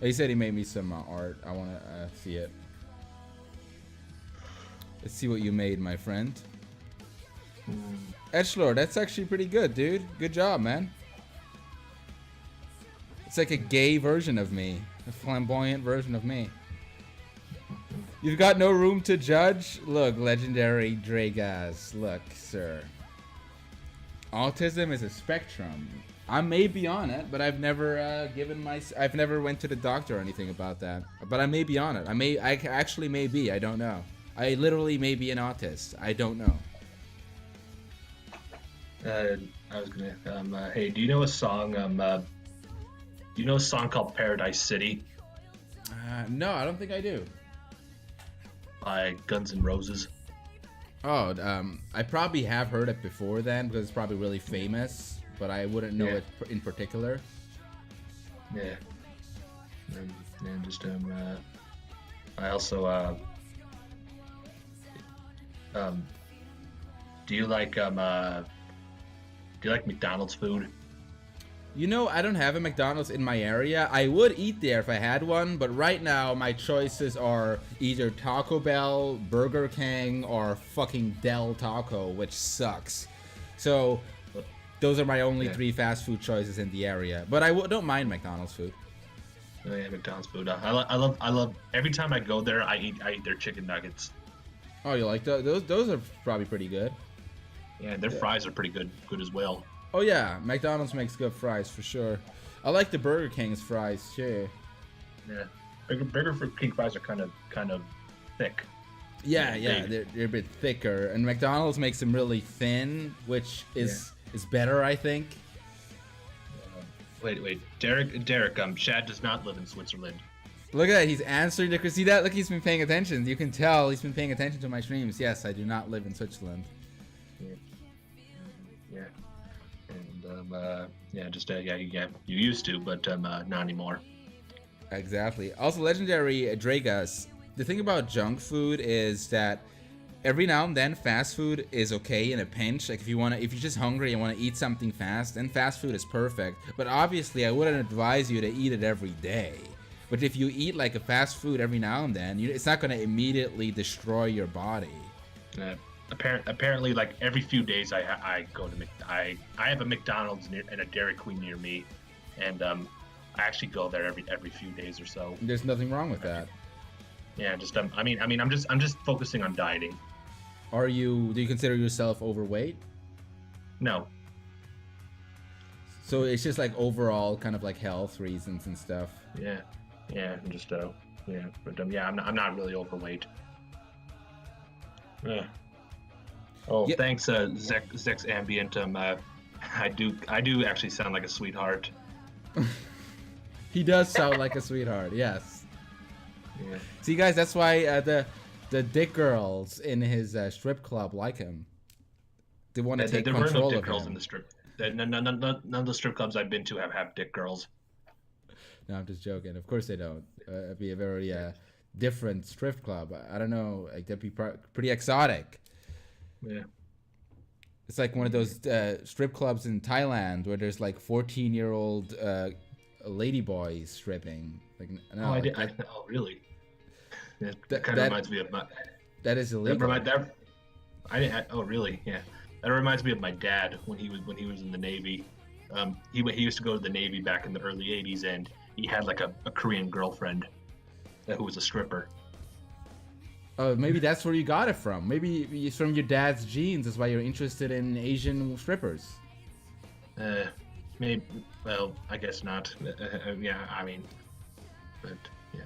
He said he made me some art. I want to see it. Let's see what you made, my friend. Edgelord, that's actually pretty good, dude. Good job, man. It's like a gay version of me. A flamboyant version of me. You've got no room to judge? Look, legendary Dragas. Look, sir. Autism is a spectrum. I may be on it, but I've never I've never went to the doctor or anything about that. But I may be on it. I actually may be. I don't know. I literally may be an autist. I don't know. I was gonna. Hey, do you know a song? Do you know a song called "Paradise City"? No, I don't think I do. By Guns N' Roses. Oh, I probably have heard it before then because it's probably really famous, but I wouldn't know it in particular. Yeah. And just I also do you like McDonald's food? You know, I don't have a McDonald's in my area. I would eat there if I had one, but right now my choices are either Taco Bell, Burger King, or fucking Del Taco, which sucks. So those are my only 3 fast food choices in the area. But I don't mind McDonald's food. Oh, yeah, McDonald's food. I love. Every time I go there, I eat their chicken nuggets. Oh, you like those? Those are probably pretty good. Yeah, their fries are pretty good as well. Oh yeah, McDonald's makes good fries for sure. I like the Burger King's fries too. Yeah, Burger King fries are kind of thick. Yeah, they're a bit thicker, and McDonald's makes them really thin, which is better, I think. Wait, Derek. Shad does not live in Switzerland. Look at that, he's answering the. See that? Look, he's been paying attention. You can tell he's been paying attention to my streams. Yes, I do not live in Switzerland. Yeah. And you used to, but not anymore. Exactly. Also, legendary Dragas. The thing about junk food is that every now and then fast food is okay in a pinch. Like if you're just hungry and want to eat something fast, then fast food is perfect. But obviously, I wouldn't advise you to eat it every day. But if you eat like a fast food every now and then, it's not going to immediately destroy your body. Apparently, like every few days, I go to I have a McDonald's and a Dairy Queen near me, and I actually go there every few days or so. There's nothing wrong with that. Yeah, just I'm just focusing on dieting. Do you consider yourself overweight? No. So it's just like overall kind of like health reasons and stuff. Yeah, I'm just yeah, but I'm not really overweight. Yeah. Oh, yeah. Thanks, Zex Ambient. I do actually sound like a sweetheart. He does sound like a sweetheart. Yes. Yeah. See, guys, that's why the dick girls in his strip club like him. They want to take control of him. There were no dick girls in the strip. None of the strip clubs I've been to have dick girls. No, I'm just joking. Of course they don't. It'd be a very different strip club. I don't know. Like that'd be pretty exotic. Yeah. It's like one of those strip clubs in Thailand where there's like 14-year-old ladyboys stripping. Like, no, oh, really? That kind of reminds me of my. That is illegal. Oh, really? Yeah. That reminds me of my dad when he was in the Navy. He used to go to the Navy back in the early '80s, and he had like a Korean girlfriend who was a stripper. Oh, maybe that's where you got it from. Maybe it's from your dad's genes. That's why you're interested in Asian strippers. Maybe. Well, I guess not. Yeah, I mean, but yeah.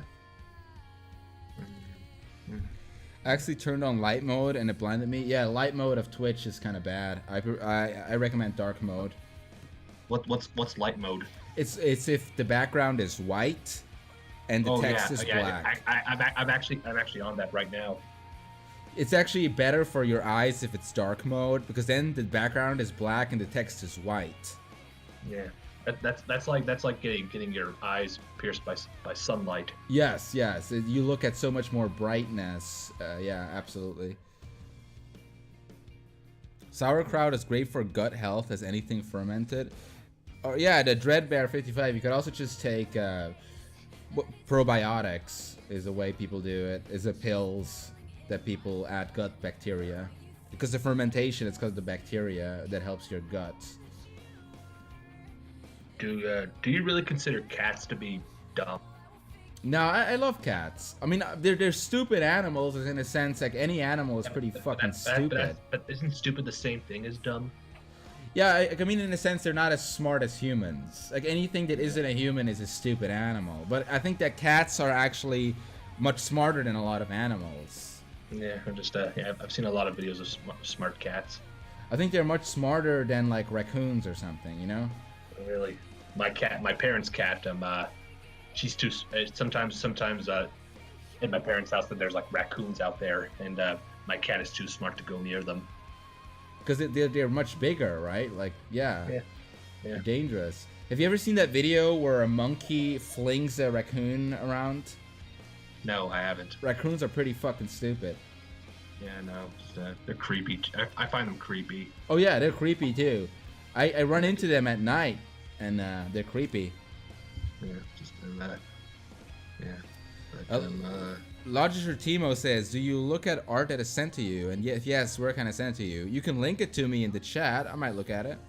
I actually turned on light mode and it blinded me. Yeah, light mode of Twitch is kind of bad. I recommend dark mode. What's light mode? It's if the background is white and the text is black. I'm actually on that right now. It's actually better for your eyes if it's dark mode because then the background is black and the text is white. Yeah, that's like getting your eyes pierced by sunlight. Yes. You look at so much more brightness. Yeah, absolutely. Sauerkraut is great for gut health as anything fermented. Oh yeah, the Dreadbear 55. You could also just take probiotics. Is the way people do it. Is the pills that people add gut bacteria because the fermentation is because of the bacteria that helps your guts. Do you really consider cats to be dumb? No, I love cats. I mean, they're stupid animals in a sense. Like any animal is pretty fucking stupid. But isn't stupid the same thing as dumb? Yeah, I mean, in a sense, they're not as smart as humans. Like anything that isn't a human is a stupid animal. But I think that cats are actually much smarter than a lot of animals. Yeah, I've seen a lot of videos of smart cats. I think they're much smarter than like raccoons or something, you know? Really, my parents' cat, she's too. Sometimes in my parents' house, that there's like raccoons out there, and my cat is too smart to go near them. Because they're much bigger, right? Like, yeah. They're dangerous. Have you ever seen that video where a monkey flings a raccoon around? No, I haven't. Raccoons are pretty fucking stupid. Yeah, no, they're creepy. I find them creepy. Oh yeah, they're creepy too. I run into them at night, and they're creepy. Yeah, just yeah. But, Logisher Timo says, "Do you look at art that is sent to you?" And yes, where can I send it to you? You can link it to me in the chat. I might look at it.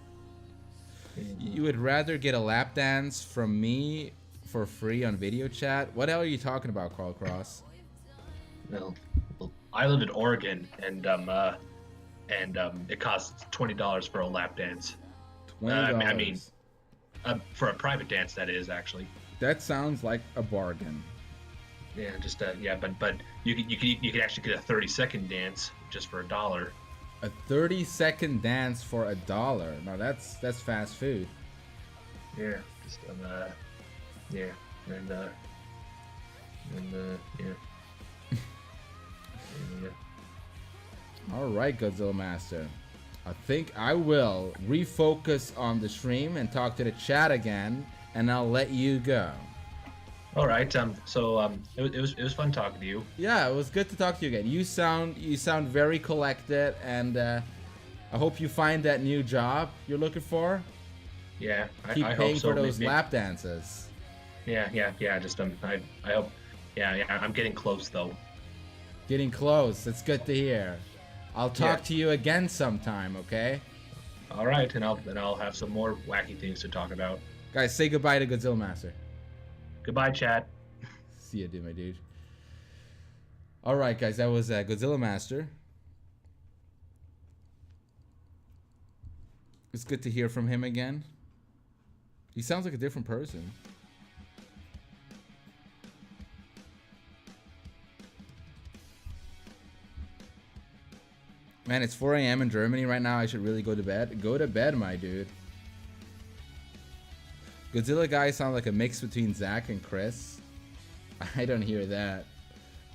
Mm-hmm. You would rather get a lap dance from me for free on video chat? What the hell are you talking about, Carl Cross? Well, I live in Oregon, and it costs $20 for a lap dance. $20. I mean, for a private dance, that is actually. That sounds like a bargain. Yeah, just but you could actually get a 30-second dance just for $1. A 30-second dance for $1. Now that's fast food. Yeah, just yeah, and yeah. Yeah. All right, Godzilla Master. I think I will refocus on the stream and talk to the chat again, and I'll let you go. All right. It was fun talking to you. Yeah, it was good to talk to you again. You sound very collected, and I hope you find that new job you're looking for. Yeah, Keep I paying hope so. for those lap dances. Yeah. Just I hope. Yeah. I'm getting close though. Getting close. That's good to hear. I'll talk to you again sometime, okay? All right, and I'll have some more wacky things to talk about. Guys, say goodbye to Godzilla Master. Goodbye, chat. See ya, dude, my dude. All right, guys, that was Godzilla Master. It's good to hear from him again. He sounds like a different person. Man, it's 4 a.m. in Germany right now. I should really go to bed. Go to bed, my dude. Godzilla guy sounds like a mix between Zach and Chris. I don't hear that.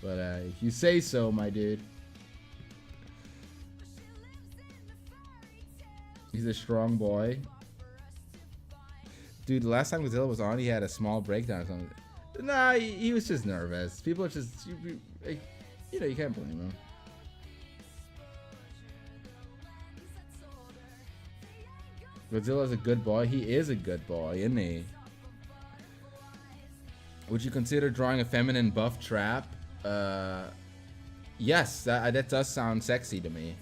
But if you say so, my dude. He's a strong boy. Dude, the last time Godzilla was on, he had a small breakdown or something. Nah, he was just nervous. People are just... you know, you can't blame him. Godzilla's a good boy. He is a good boy, isn't he? Would you consider drawing a feminine buff trap? Yes, that does sound sexy to me.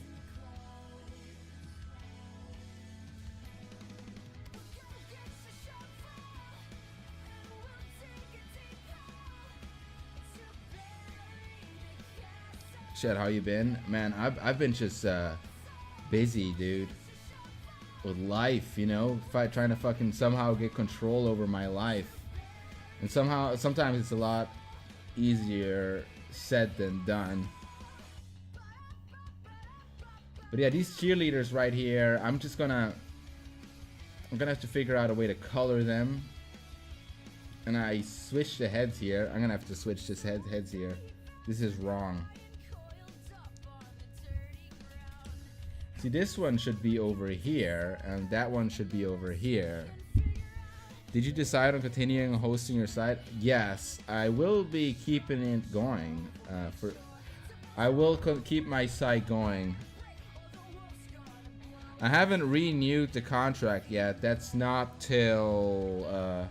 Shit, how you been? Man, I've been just busy, dude. With life, you know, trying to fucking somehow get control over my life. And sometimes it's a lot easier said than done. But yeah, these cheerleaders right here, I'm gonna have to figure out a way to color them. And I switched the heads here. I'm gonna have to switch this heads here. This is wrong. See, this one should be over here, and that one should be over here. Did you decide on continuing hosting your site? Yes, I will be keeping it going. I will keep my site going. I haven't renewed the contract yet. That's not till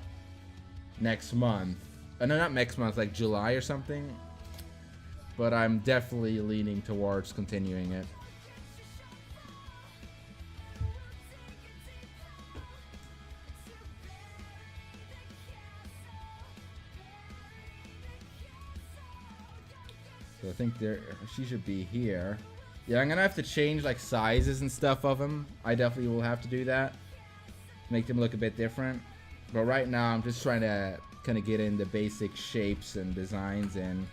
next month. No, not next month, like July or something. But I'm definitely leaning towards continuing it. So I think she should be here. Yeah, I'm gonna have to change like sizes and stuff of them. I definitely will have to do that. Make them look a bit different. But right now I'm just trying to kind of get in the basic shapes and designs in.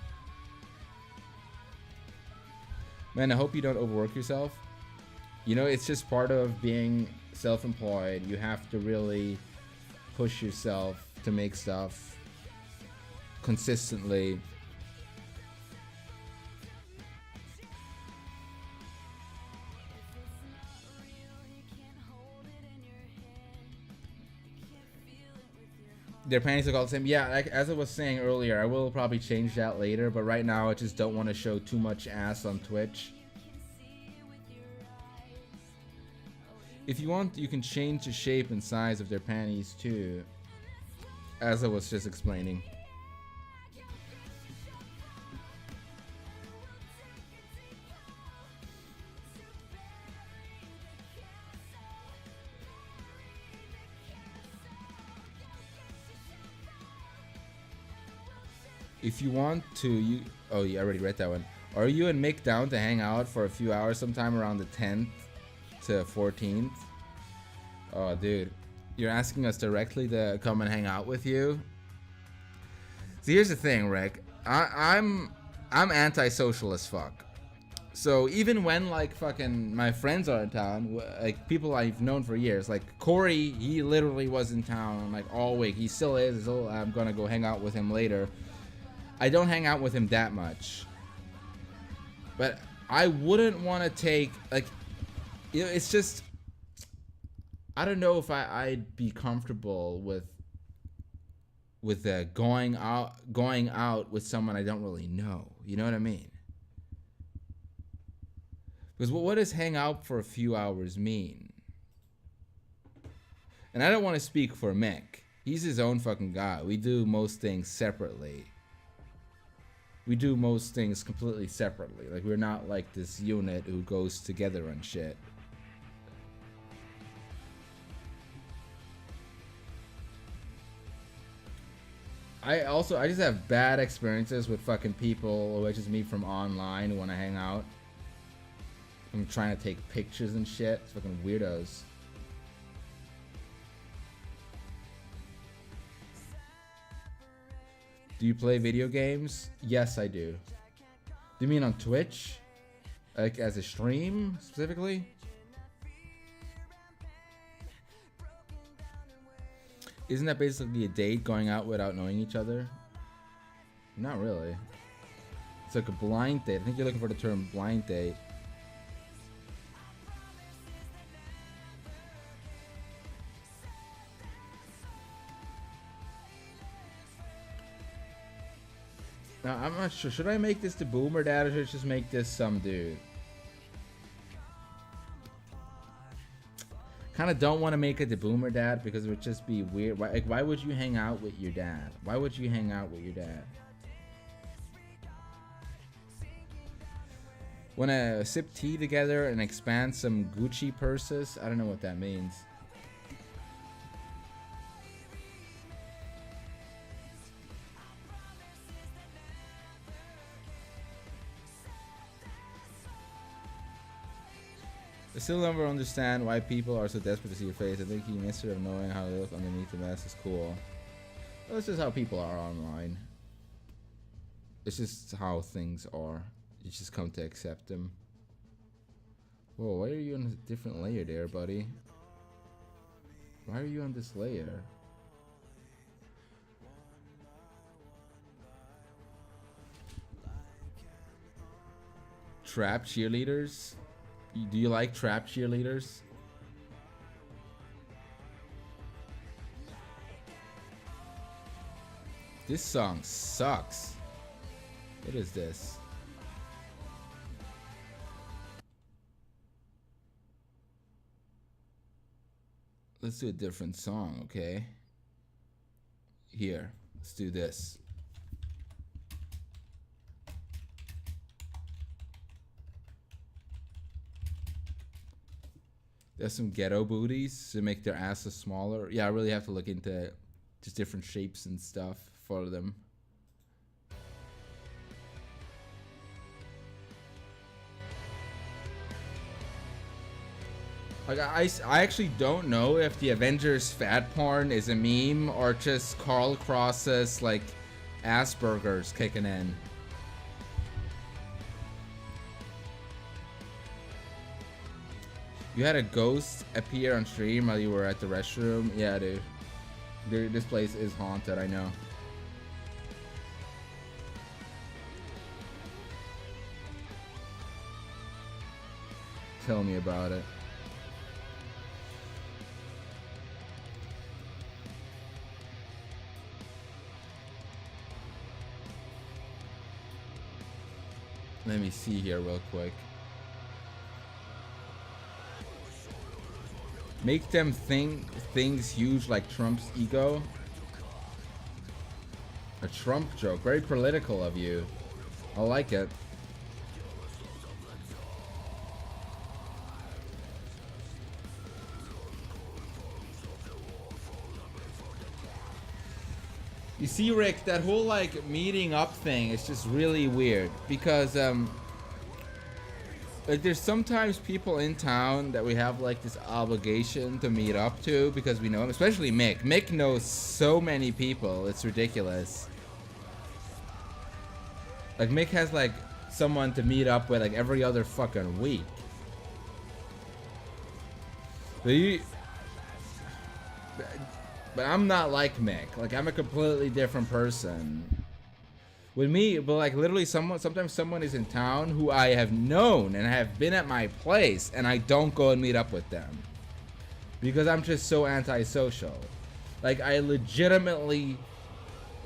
Man, I hope you don't overwork yourself. You know, it's just part of being self-employed. You have to really push yourself to make stuff consistently. Their panties look all the same. Yeah, like, as I was saying earlier, I will probably change that later, but right now I just don't want to show too much ass on Twitch. If you want, you can change the shape and size of their panties too, as I was just explaining. If you want to, oh, you already read that one. Are you and Mick down to hang out for a few hours sometime around the 10th to 14th? Oh, dude, you're asking us directly to come and hang out with you? So here's the thing, Rick. I'm antisocial as fuck. So even when like fucking my friends are in town, like people I've known for years, like Corey, he literally was in town like all week. He still is. I'm gonna go hang out with him later. I don't hang out with him that much, but I wouldn't want to take, like, you know, it's just, I don't know if I'd be comfortable with going out with someone I don't really know. You know what I mean? Because what does hang out for a few hours mean? And I don't want to speak for Mick. He's his own fucking guy. We do most things separately. We do most things completely separately. Like, we're not like this unit who goes together and shit. I just have bad experiences with fucking people who I just meet from online who want to hang out. I'm trying to take pictures and shit. It's fucking weirdos. Do you play video games? Yes, I do. Do you mean on Twitch? Like as a stream, specifically? Isn't that basically a date, going out without knowing each other? Not really. It's like a blind date. I think you're looking for the term blind date. Now, I'm not sure. Should I make this the Boomer Dad, or should I just make this some dude? Kind of don't want to make it the Boomer Dad because it would just be weird. Why would you hang out with your dad? Why would you hang out with your dad? Want to sip tea together and expand some Gucci purses? I don't know what that means. I still never understand why people are so desperate to see your face. I think you mystery of knowing how they look underneath the mask is cool. Well, it's just how people are online. It's just how things are. You just come to accept them. Whoa, why are you on a different layer there, buddy? Why are you on this layer? Trap cheerleaders? Do you like trap cheerleaders? This song sucks. What is this? Let's do a different song, okay? Here, let's do this. There's some ghetto booties to make their asses smaller. Yeah, I really have to look into just different shapes and stuff for them. Like, I actually don't know if the Avengers fat porn is a meme or just Carl Cross's, like, Asperger's kicking in. You had a ghost appear on stream while you were at the restroom? Yeah, dude. This place is haunted, I know. Tell me about it. Let me see here real quick. Make them think things huge like Trump's ego. A Trump joke. Very political of you. I like it. You see, Rick, that whole like meeting up thing is just really weird because like there's sometimes people in town that we have like this obligation to meet up to because we know them, especially Mick. Mick knows so many people, it's ridiculous. Like Mick has like someone to meet up with like every other fucking week. But I'm not like Mick. Like I'm a completely different person. With me, but like literally sometimes someone is in town who I have known and have been at my place and I don't go and meet up with them. Because I'm just so antisocial. Like I legitimately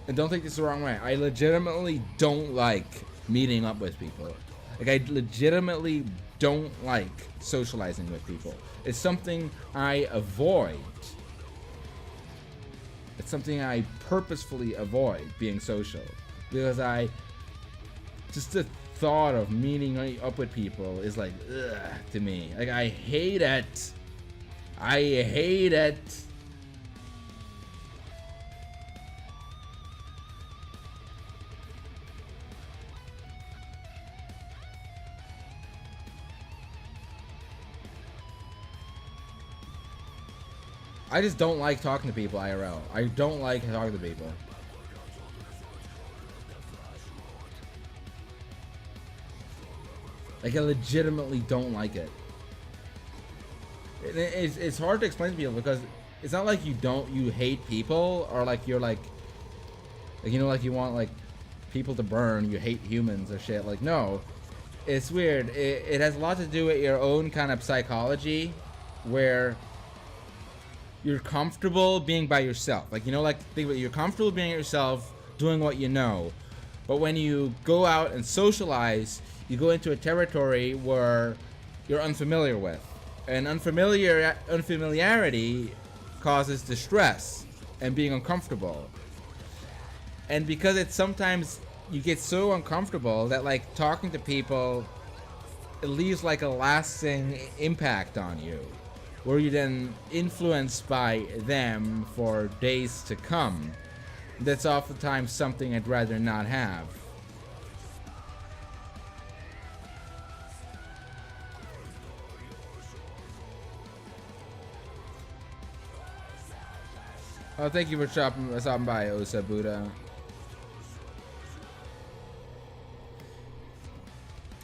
And don't take this the wrong way. I legitimately don't like meeting up with people. Like, I legitimately don't like socializing with people. It's something I avoid. It's something I purposefully avoid, being social. Because just the thought of meeting up with people is like, ugh, to me. Like, I hate it. I hate it. I just don't like talking to people IRL. I don't like talking to people. Like, I legitimately don't like it. It's hard to explain to people because it's not like you hate people or like you're like you know, like you want like people to burn, you hate humans or shit. Like, no. It's weird. It has a lot to do with your own kind of psychology where you're comfortable being by yourself. Like, you know, like, think about it, you're comfortable being yourself, doing what you know. But when you go out and socialize, you go into a territory where you're unfamiliar with. And unfamiliarity causes distress and being uncomfortable. And because it's sometimes you get so uncomfortable that, like, talking to people, it leaves like a lasting impact on you, where you're then influenced by them for days to come. That's oftentimes something I'd rather not have. Oh, thank you for stopping by, Osa Buddha.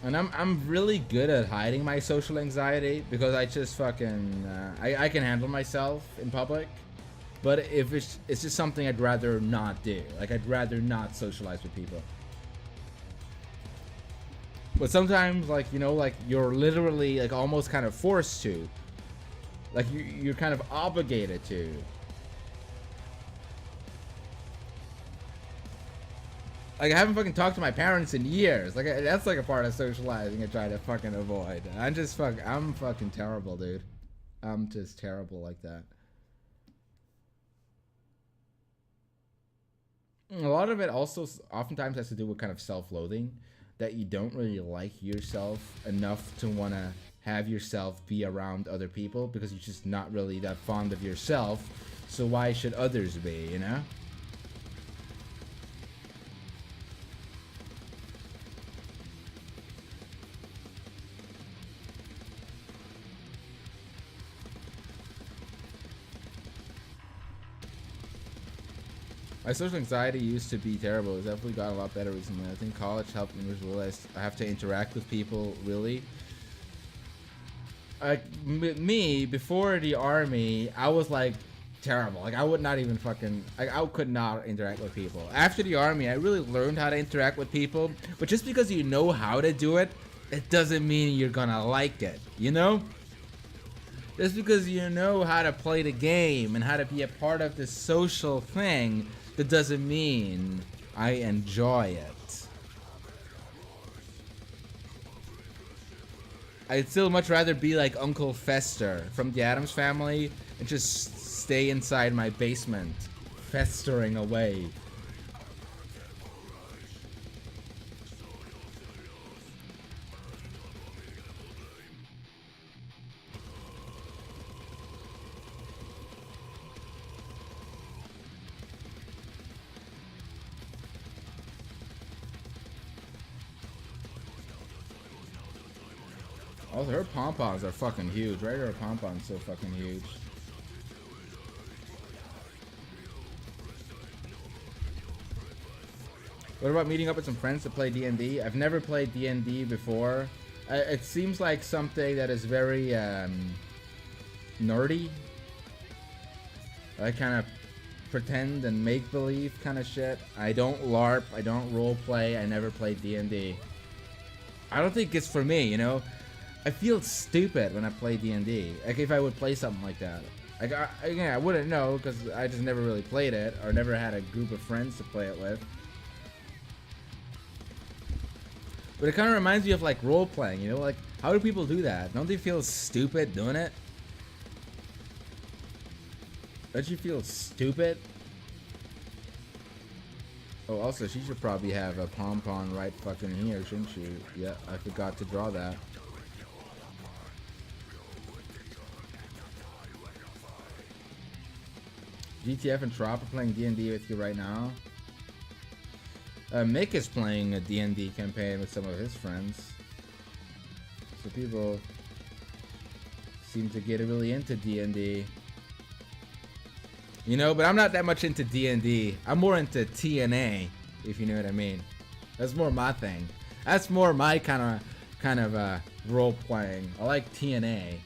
And I'm really good at hiding my social anxiety because I just fucking I can handle myself in public. But if it's just something I'd rather not do. Like, I'd rather not socialize with people. But sometimes, like, you know, like, you're literally like almost kind of forced to. Like, you're kind of obligated to. Like, I haven't fucking talked to my parents in years. Like, that's like a part of socializing I try to fucking avoid. I'm fucking terrible, dude. I'm just terrible like that. A lot of it also oftentimes has to do with kind of self-loathing, that you don't really like yourself enough to want to have yourself be around other people because you're just not really that fond of yourself. So why should others be, you know? My social anxiety used to be terrible. It's definitely got a lot better recently. I think college helped me realize I have to interact with people, really. Like, me, before the army, I was, like, terrible. Like, I would not even fucking... I could not interact with people. After the army, I really learned how to interact with people. But just because you know how to do it, it doesn't mean you're gonna like it, you know? Just because you know how to play the game and how to be a part of this social thing, that doesn't mean I enjoy it. I'd still much rather be like Uncle Fester from the Addams Family and just stay inside my basement, festering away. Also, her pom-poms are fucking huge. Right? Her pom-poms so fucking huge. What about meeting up with some friends to play D&D? I've never played D&D before. It seems like something that is very nerdy. I kind of pretend and make-believe kind of shit. I don't LARP. I don't roleplay. I never played D&D. I don't think it's for me, you know? I feel stupid when I play D&D. Like, if I would play something like that. Like, again, I wouldn't know because I just never really played it or never had a group of friends to play it with. But it kind of reminds me of like role playing, you know? Like, how do people do that? Don't they feel stupid doing it? Don't you feel stupid? Oh, also, she should probably have a pom-pom right fucking here, shouldn't she? Yeah, I forgot to draw that. GTF and Trop are playing D&D with you right now. Mick is playing a D&D campaign with some of his friends. So people seem to get really into D&D. You know, but I'm not that much into D&D. I'm more into TNA, if you know what I mean. That's more my thing. That's more my kind of role playing. I like TNA.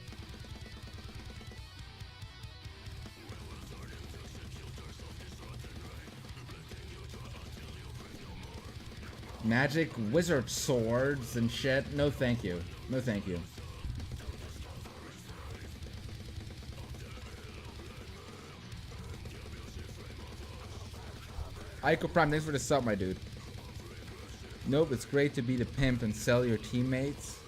Magic wizard swords and shit. No thank you. No thank you. Ico Prime, thanks for the sub, my dude. Nope, it's great to be the pimp and sell your teammates.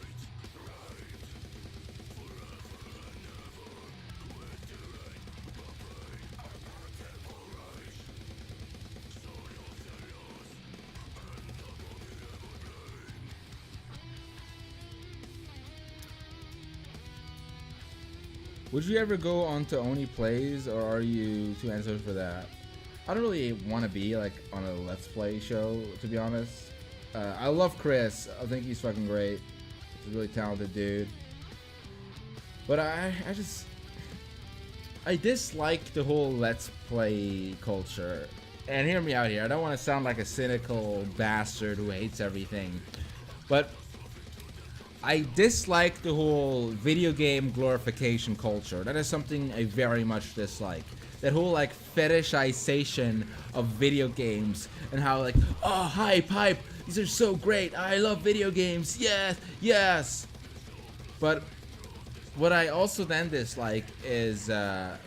Would you ever go on to Oni Plays, or are you too anxious for that? I don't really want to be like on a Let's Play show, to be honest. I love Chris. I think he's fucking great. He's a really talented dude. But I dislike the whole Let's Play culture. And hear me out here. I don't want to sound like a cynical bastard who hates everything. But I dislike the whole video game glorification culture. That is something I very much dislike. That whole like fetishization of video games and how like, oh, hype, these are so great. I love video games. Yes, yes. But what I also then dislike is kind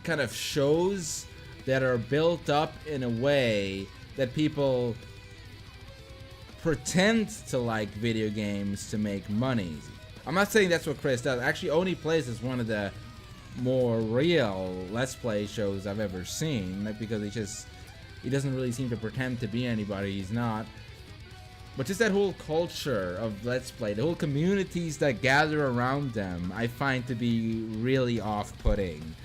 of shows that are built up in a way that people pretend to like video games to make money. I'm not saying that's what Chris does. Actually, Oni Plays is one of the more real Let's Play shows I've ever seen. Like, because he doesn't really seem to pretend to be anybody he's not. But just that whole culture of Let's Play, the whole communities that gather around them, I find to be really off-putting.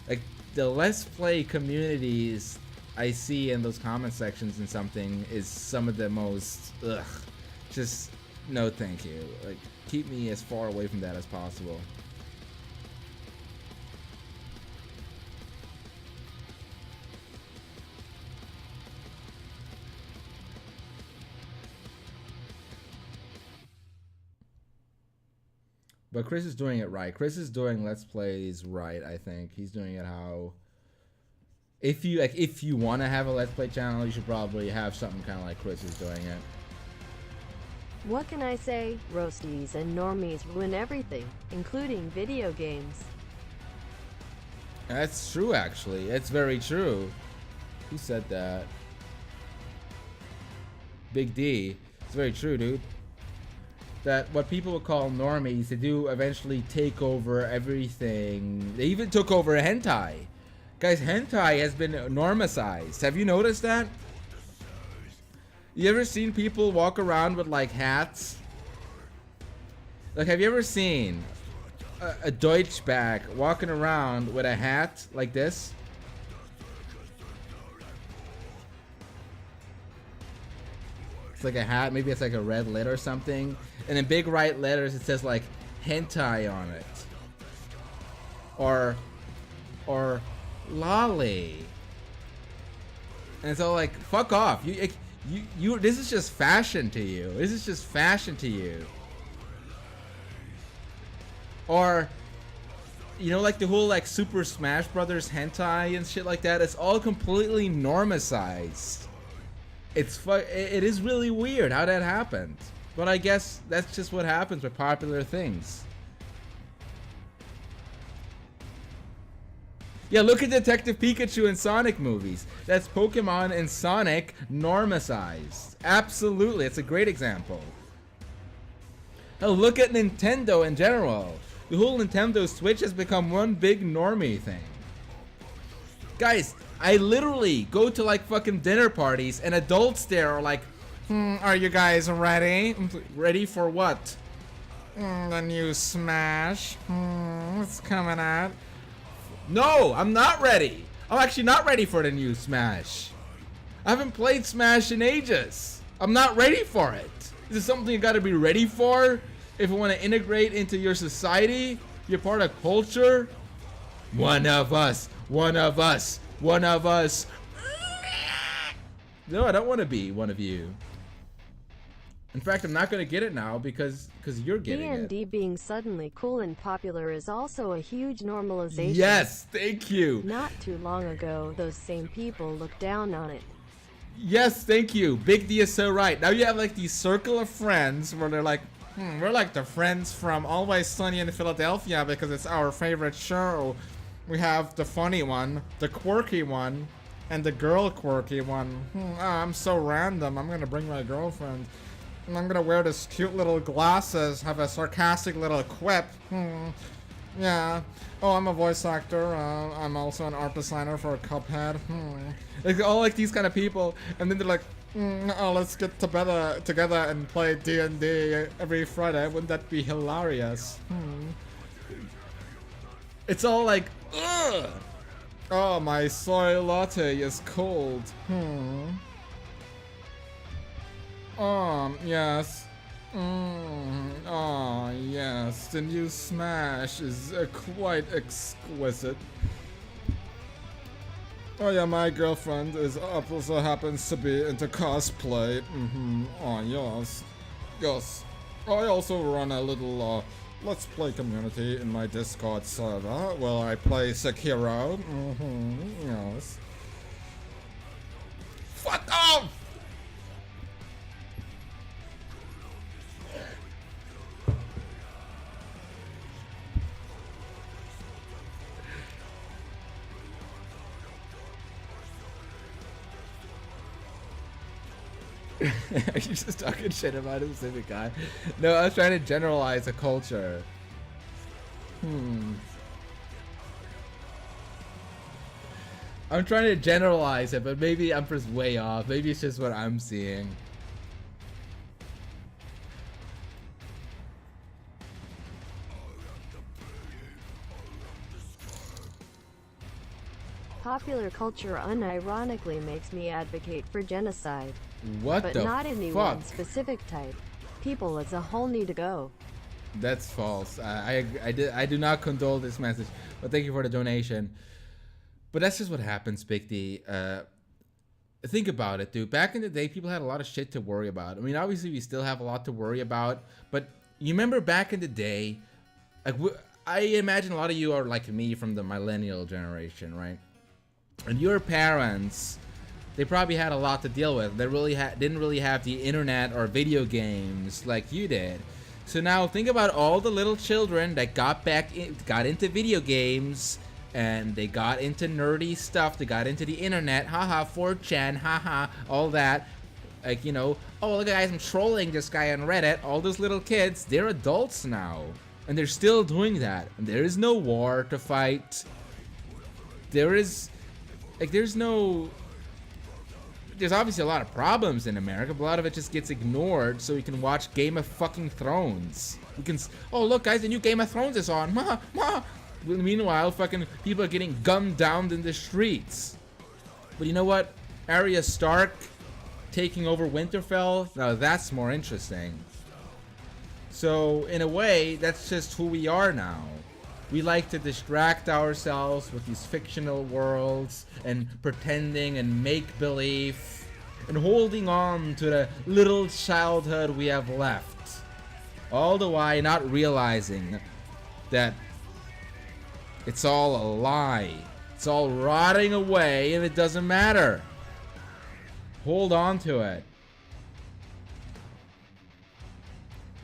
Like, the Let's Play communities I see in those comment sections and something is some of the most, just no thank you. Like, keep me as far away from that as possible. But Chris is doing it right. Chris is doing Let's Plays right, I think. He's doing it how... If you want to have a Let's Play channel, you should probably have something kind of like Chris is doing it. What can I say? Roasties and normies ruin everything, including video games. That's true, actually. It's very true. Who said that? Big D. It's very true, dude. That what people would call normies, they do eventually take over everything. They even took over hentai. Guys, hentai has been normalized. Have you noticed that? You ever seen people walk around with like hats? Like, have you ever seen a Deutschback walking around with a hat like this? It's like a hat, maybe it's like a red lid or something. And in big white letters it says like hentai on it. Or lolly. And it's all like, fuck off. You this is just fashion to you. This is just fashion to you. Or, you know, like the whole like Super Smash Brothers hentai and shit like that. It's all completely normalized. It is really weird how that happened. But I guess that's just what happens with popular things. Yeah, look at Detective Pikachu and Sonic movies. That's Pokemon and Sonic normicized. Absolutely, it's a great example. Now look at Nintendo in general. The whole Nintendo Switch has become one big normie thing. Guys, I literally go to like fucking dinner parties and adults there are like, are you guys ready? Ready for what? The new Smash. It's coming out. No, I'm not ready. I'm actually not ready for the new Smash. I haven't played Smash in ages. I'm not ready for it. This is something you gotta be ready for if you want to integrate into your society. You're part of culture. One of us. One of us. One of us. No, I don't want to be one of you. In fact, I'm not gonna get it now because you're getting it. D&D being suddenly cool and popular is also a huge normalization. Yes, thank you. Not too long ago, those same people looked down on it. Yes, thank you. Big D is so right. Now you have like these circle of friends where they're like, we're like the friends from Always Sunny in Philadelphia because it's our favorite show. We have the funny one, the quirky one, and the girl quirky one. I'm so random. I'm gonna bring my girlfriend. And I'm gonna wear this cute little glasses, have a sarcastic little quip. Yeah. Oh, I'm a voice actor. I'm also an art designer for Cuphead. Like, all like these kind of people, and then they're like, oh, let's get together and play D&D every Friday. Wouldn't that be hilarious? It's all like, ugh. Oh, my soy latte is cold. Yes. Oh, yes. The new Smash is quite exquisite. Oh yeah, my girlfriend also happens to be into cosplay. Oh yes. Yes. I also run a little Let's Play community in my Discord server where I play Sekiro. Yes. Fuck off! Are you just talking shit about a specific guy? No, I was trying to generalize a culture. I'm trying to generalize it, but maybe I'm just way off. Maybe it's just what I'm seeing. Popular culture unironically makes me advocate for genocide. What but the not any fuck? one specific type. People as a whole need to go. That's false. I do not condole this message, but thank you for the donation. But that's just what happens, Big D. Think about it, dude. Back in the day, people had a lot of shit to worry about. I mean, obviously, we still have a lot to worry about, but you remember back in the day, like, I imagine a lot of you are like me from the millennial generation, right? And your parents, they probably had a lot to deal with. They really didn't really have the internet or video games like you did. So now think about all the little children that got into video games, and they got into nerdy stuff. They got into the internet, haha, 4chan, haha, all that. Like, you know, oh look guys, I'm trolling this guy on Reddit. All those little kids, they're adults now, and they're still doing that. And there is no war to fight. There's obviously a lot of problems in America, but a lot of it just gets ignored so we can watch Game of fucking Thrones. We can, oh look guys, the new Game of Thrones is on. Meanwhile, fucking people are getting gunned down in the streets. But you know what? Arya Stark taking over Winterfell, now that's more interesting. So in a way, that's just who we are now. We like to distract ourselves with these fictional worlds and pretending and make-believe and holding on to the little childhood we have left. All the while not realizing that it's all a lie. It's all rotting away and it doesn't matter. Hold on to it.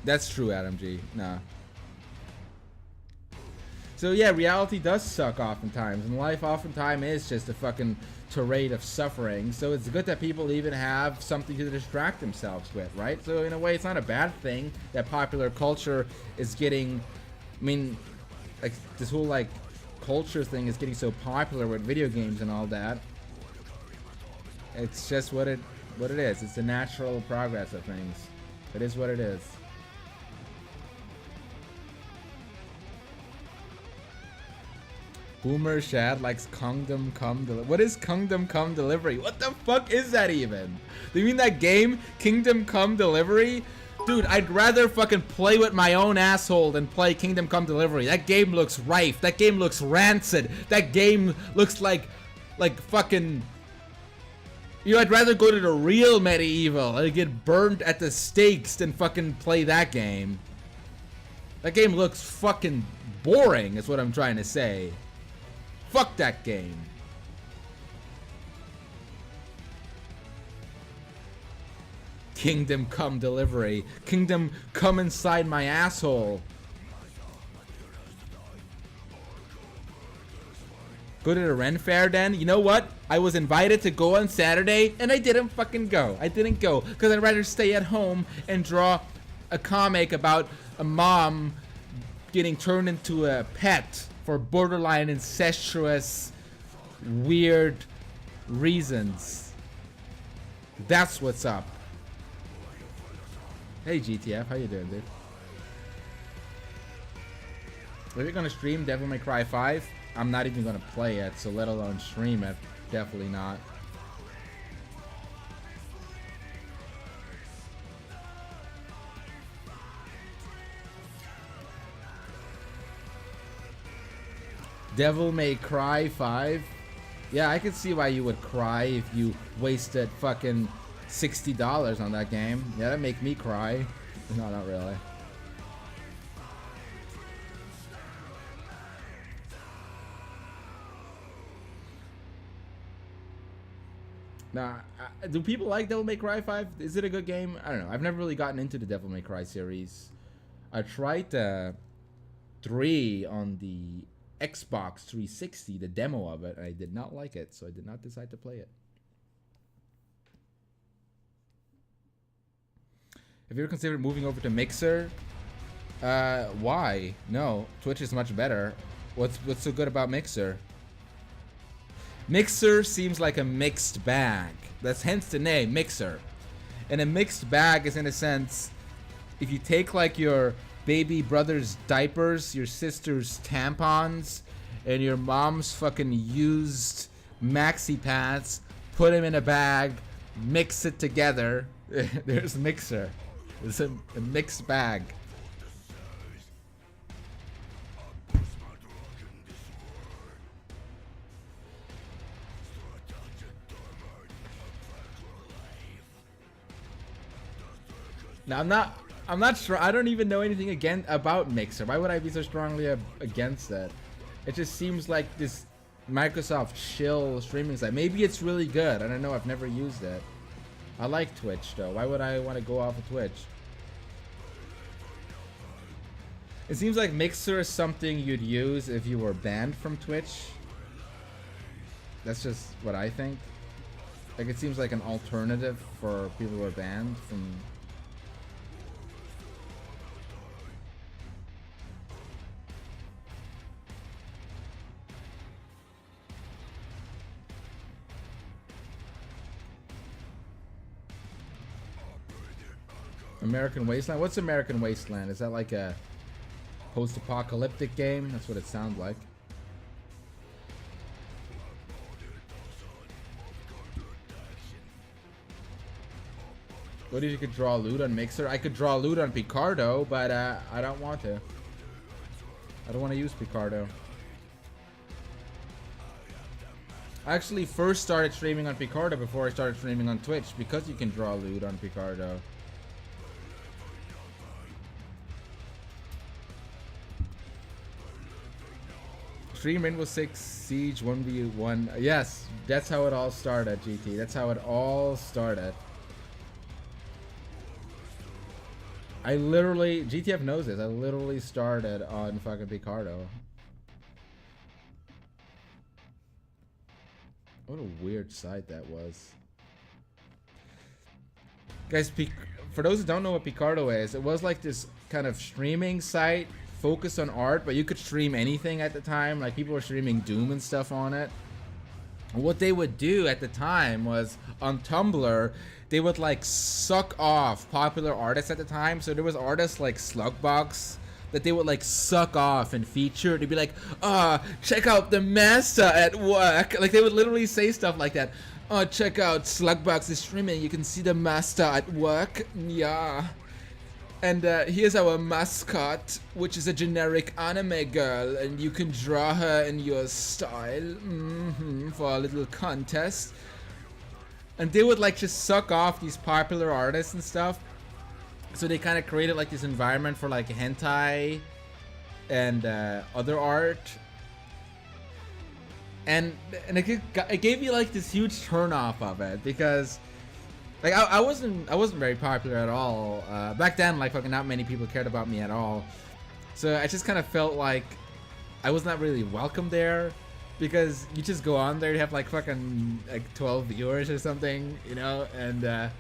That's true, Adam G. Nah. So yeah, reality does suck oftentimes, and life oftentimes is just a fucking tirade of suffering. So it's good that people even have something to distract themselves with, right? So in a way, it's not a bad thing that popular culture is getting. I mean, like this whole like culture thing is getting so popular with video games and all that. It's just what it is. It's the natural progress of things. It is what it is. Boomer Shad likes Kingdom Come Delivery. What is Kingdom Come Delivery? What the fuck is that even? Do you mean that game, Kingdom Come Delivery? Dude, I'd rather fucking play with my own asshole than play Kingdom Come Delivery. That game looks rife. That game looks rancid. That game looks like fucking... You know, I'd rather go to the real medieval and get burned at the stakes than fucking play that game. That game looks fucking boring, is what I'm trying to say. Fuck that game. Kingdom Come Delivery. Kingdom Come inside my asshole. Go to the Ren Fair then? You know what? I was invited to go on Saturday and I didn't fucking go. I didn't go because I'd rather stay at home and draw a comic about a mom getting turned into a pet for borderline incestuous, weird reasons. That's what's up. Hey GTF, how you doing, dude? Are you gonna stream Devil May Cry 5? I'm not even gonna play it, so let alone stream it. Definitely not. Devil May Cry 5? Yeah, I could see why you would cry if you wasted fucking $60 on that game. Yeah, that'd make me cry. No, not really. Nah, do people like Devil May Cry 5? Is it a good game? I don't know. I've never really gotten into the Devil May Cry series. I tried 3 on the Xbox 360, the demo of it, and I did not like it, so I did not decide to play it. Have you ever considered moving over to Mixer? Why? No, Twitch is much better. What's so good about Mixer? Mixer seems like a mixed bag. That's hence the name, Mixer. And a mixed bag is, in a sense, if you take like your baby brother's diapers, your sister's tampons, and your mom's fucking used maxi pads, put them in a bag, mix it together. There's Mixer. It's a mixed bag. Now I'm not sure. I don't even know anything about Mixer. Why would I be so strongly against that? It just seems like this Microsoft chill streaming site. Maybe it's really good. I don't know. I've never used it. I like Twitch though. Why would I want to go off of Twitch? It seems like Mixer is something you'd use if you were banned from Twitch. That's just what I think. Like, it seems like an alternative for people who are banned from... American Wasteland? What's American Wasteland? Is that like a post-apocalyptic game? That's what it sounds like. What if you could draw loot on Mixer? I could draw loot on Picardo, but I don't want to. I don't want to use Picardo. I actually first started streaming on Picardo before I started streaming on Twitch because you can draw loot on Picardo. Stream Rainbow Six Siege 1v1. Yes, that's how it all started, GT. That's how it all started. I literally, GTF knows this, I literally started on fucking Picardo. What a weird site that was. Guys, for those who don't know what Picardo is, it was like this kind of streaming site focused on art, but you could stream anything at the time. Like people were streaming Doom and stuff on it. What they would do at the time was on Tumblr, they would like suck off popular artists at the time. So there was artists like Slugbox that they would like suck off and feature. They'd be like, check out the master at work. Like they would literally say stuff like that. Oh, check out Slugbox is streaming. You can see the master at work. Yeah. And here's our mascot, which is a generic anime girl, and you can draw her in your style for a little contest. And they would like just suck off these popular artists and stuff. So they kind of created like this environment for like hentai and other art. And it gave me like this huge turn off of it because like I wasn't very popular at all back then. Like fucking not many people cared about me at all, so I just kind of felt like I was not really welcome there because you just go on there, you have like fucking like 12 viewers or something, you know, and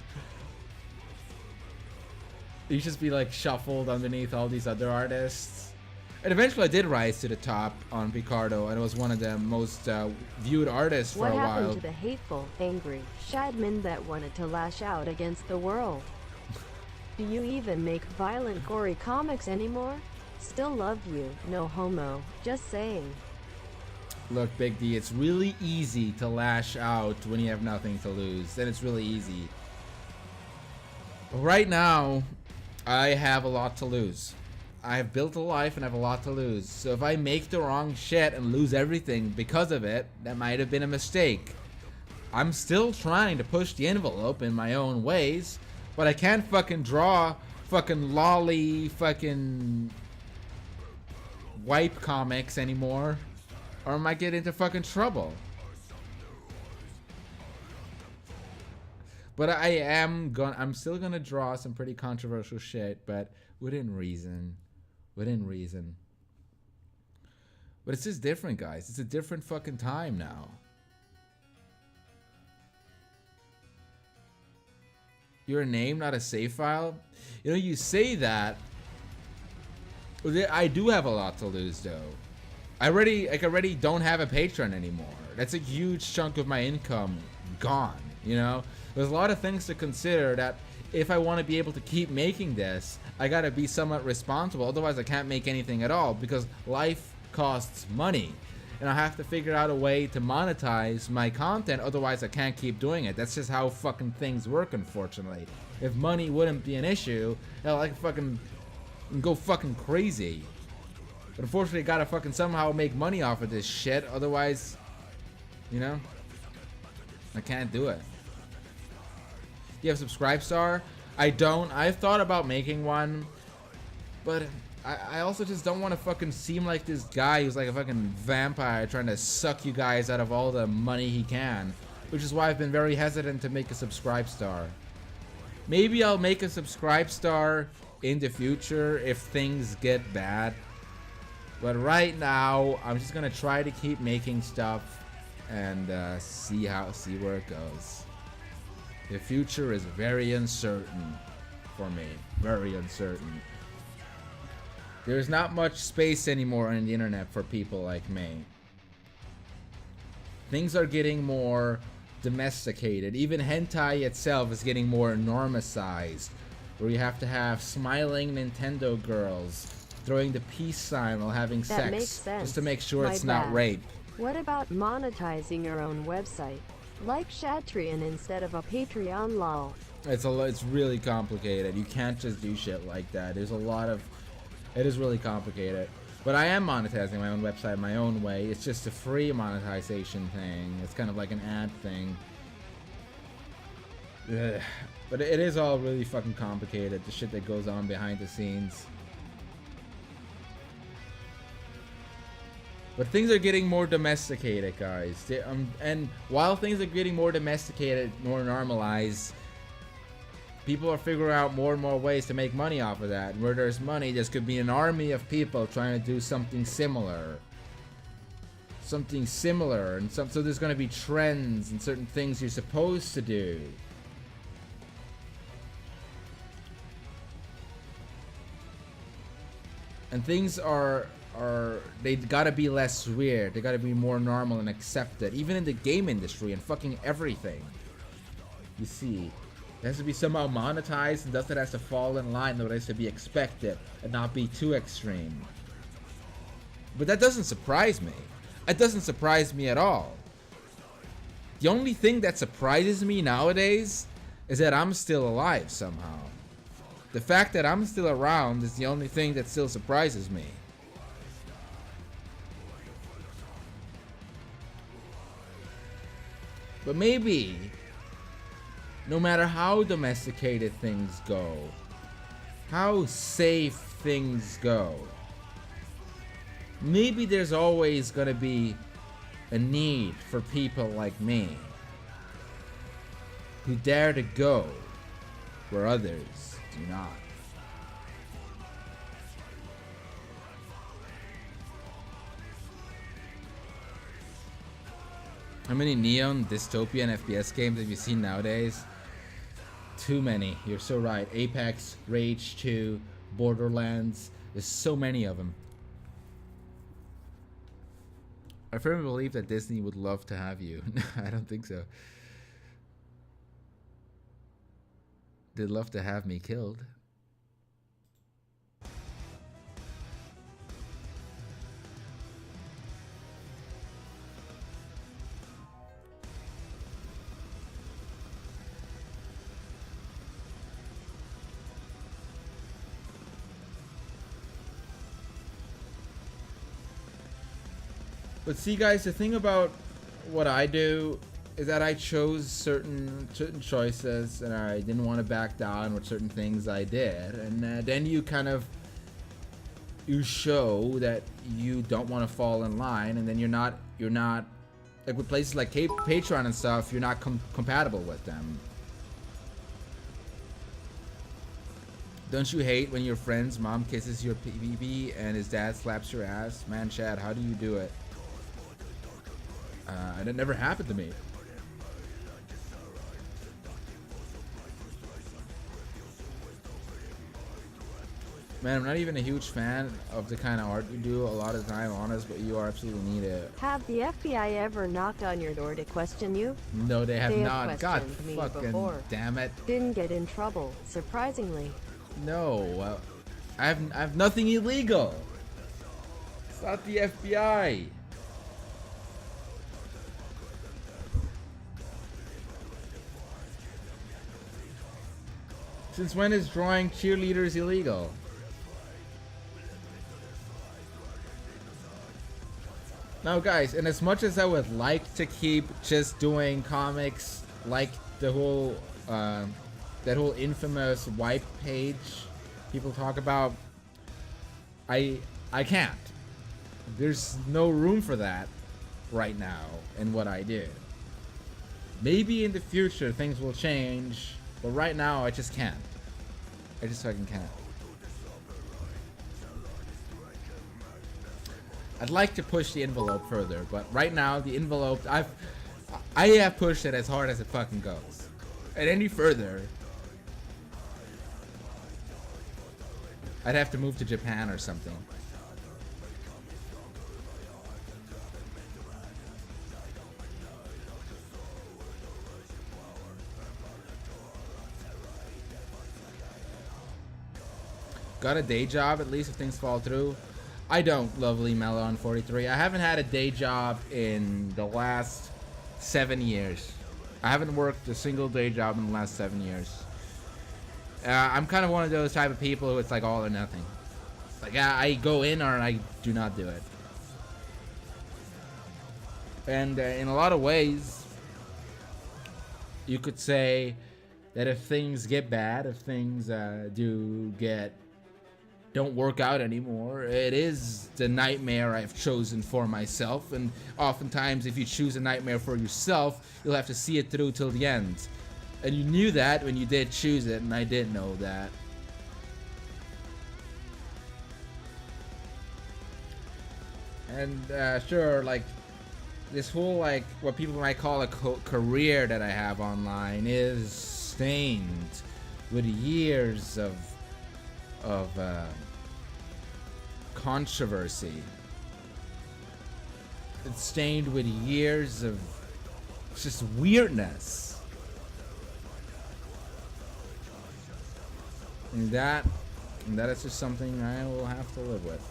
you just be like shuffled underneath all these other artists. And eventually I did rise to the top on Picardo, and it was one of the most viewed artists for a while. What happened to the hateful, angry Shadman that wanted to lash out against the world? Do you even make violent, gory comics anymore? Still love you, no homo, just saying. Look, Big D, it's really easy to lash out when you have nothing to lose. Then it's really easy. Right now, I have a lot to lose. I have built a life and I have a lot to lose. So if I make the wrong shit and lose everything because of it, that might have been a mistake. I'm still trying to push the envelope in my own ways, but I can't fucking draw fucking lolly fucking wipe comics anymore, or I might get into fucking trouble. But I'm still gonna draw some pretty controversial shit, but within reason. Within reason. But it's just different, guys. It's a different fucking time now. You're a name, not a save file? You know, you say that. I do have a lot to lose, though. I already don't have a Patreon anymore. That's a huge chunk of my income gone, you know? There's a lot of things to consider that if I want to be able to keep making this, I gotta be somewhat responsible. Otherwise, I can't make anything at all because life costs money. And I have to figure out a way to monetize my content. Otherwise, I can't keep doing it. That's just how fucking things work, unfortunately. If money wouldn't be an issue, hell, I could fucking go fucking crazy. But unfortunately, I gotta fucking somehow make money off of this shit. Otherwise, you know, I can't do it. Do you have Subscribestar? I don't. I've thought about making one, but I also just don't want to fucking seem like this guy who's like a fucking vampire trying to suck you guys out of all the money he can, which is why I've been very hesitant to make a Subscribestar. Maybe I'll make a Subscribestar in the future if things get bad, but right now I'm just gonna try to keep making stuff and see where it goes. The future is very uncertain for me. Very uncertain. There's not much space anymore on the internet for people like me. Things are getting more domesticated. Even hentai itself is getting more normicized, where you have to have smiling Nintendo girls throwing the peace sign while having That sex makes sense. just to make sure My it's not bad. rape. What about monetizing your own website? Like Shatrian instead of a Patreon lol. It's really complicated. You can't just do shit like that. There's a lot of... It is really complicated. But I am monetizing my own website my own way. It's just a free monetization thing. It's kind of like an ad thing. Ugh. But it is all really fucking complicated. The shit that goes on behind the scenes. But things are getting more domesticated, guys. And while things are getting more domesticated, more normalized, people are figuring out more and more ways to make money off of that. Where there's money, there could be an army of people trying to do something similar. something similar, and so there's going to be trends and certain things you're supposed to do. And things are they gotta be less weird. They gotta be more normal and accepted, even in the game industry and fucking everything. You see, it has to be somehow monetized, and thus it has to fall in line with what has to be expected and not be too extreme. But that doesn't surprise me. It doesn't surprise me at all. The only thing that surprises me nowadays is that I'm still alive somehow. The fact that I'm still around is the only thing that still surprises me. But maybe, no matter how domesticated things go, how safe things go, maybe there's always gonna be a need for people like me who dare to go where others do not. How many neon dystopian FPS games have you seen nowadays? Too many. You're so right. Apex, Rage 2, Borderlands. There's so many of them. I firmly believe that Disney would love to have you. I don't think so. They'd love to have me killed. But see, guys, the thing about what I do is that I chose certain choices, and I didn't want to back down with certain things I did, and then you show that you don't want to fall in line, and then you're not like with places like Patreon and stuff, you're not compatible with them. Don't you hate when your friend's mom kisses your PBB and his dad slaps your ass? Man, Chad, how do you do it? And it never happened to me. Man, I'm not even a huge fan of the kind of art you do a lot of the time, honest, but you are absolutely need it. Have the FBI ever knocked on your door to question you? No, they have not. God questioned me fucking before. damn it. Didn't get in trouble, surprisingly. No, I have nothing illegal. It's not the FBI. Since when is drawing cheerleaders illegal? Now, guys, and as much as I would like to keep just doing comics like the whole that whole infamous wipe page people talk about, I can't. There's no room for that right now in what I do. Maybe in the future things will change, but right now I just can't. I just fucking can't. I'd like to push the envelope further, but right now the envelope I have pushed it as hard as it fucking goes. And any further, I'd have to move to Japan or something. Got a day job at least if things fall through? I don't, lovely Melon 43. I haven't had a day job in the last 7 years. I haven't worked a single day job in the last 7 years. I'm kind of one of those type of people who it's like all or nothing. Like I go in or I do not do it. And in a lot of ways, you could say that if things get bad, if things don't work out anymore, it is the nightmare I've chosen for myself, and oftentimes if you choose a nightmare for yourself, you'll have to see it through till the end. And you knew that when you did choose it, and I did know that. And sure, like this whole like what people might call a career that I have online is stained with years of controversy. It's stained with years of just weirdness. And that is just something I will have to live with.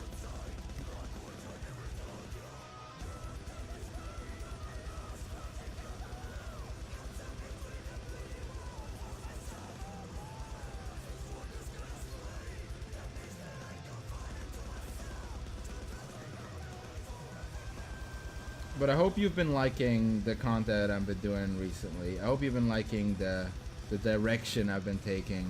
But I hope you've been liking the content I've been doing recently. I hope you've been liking the direction I've been taking.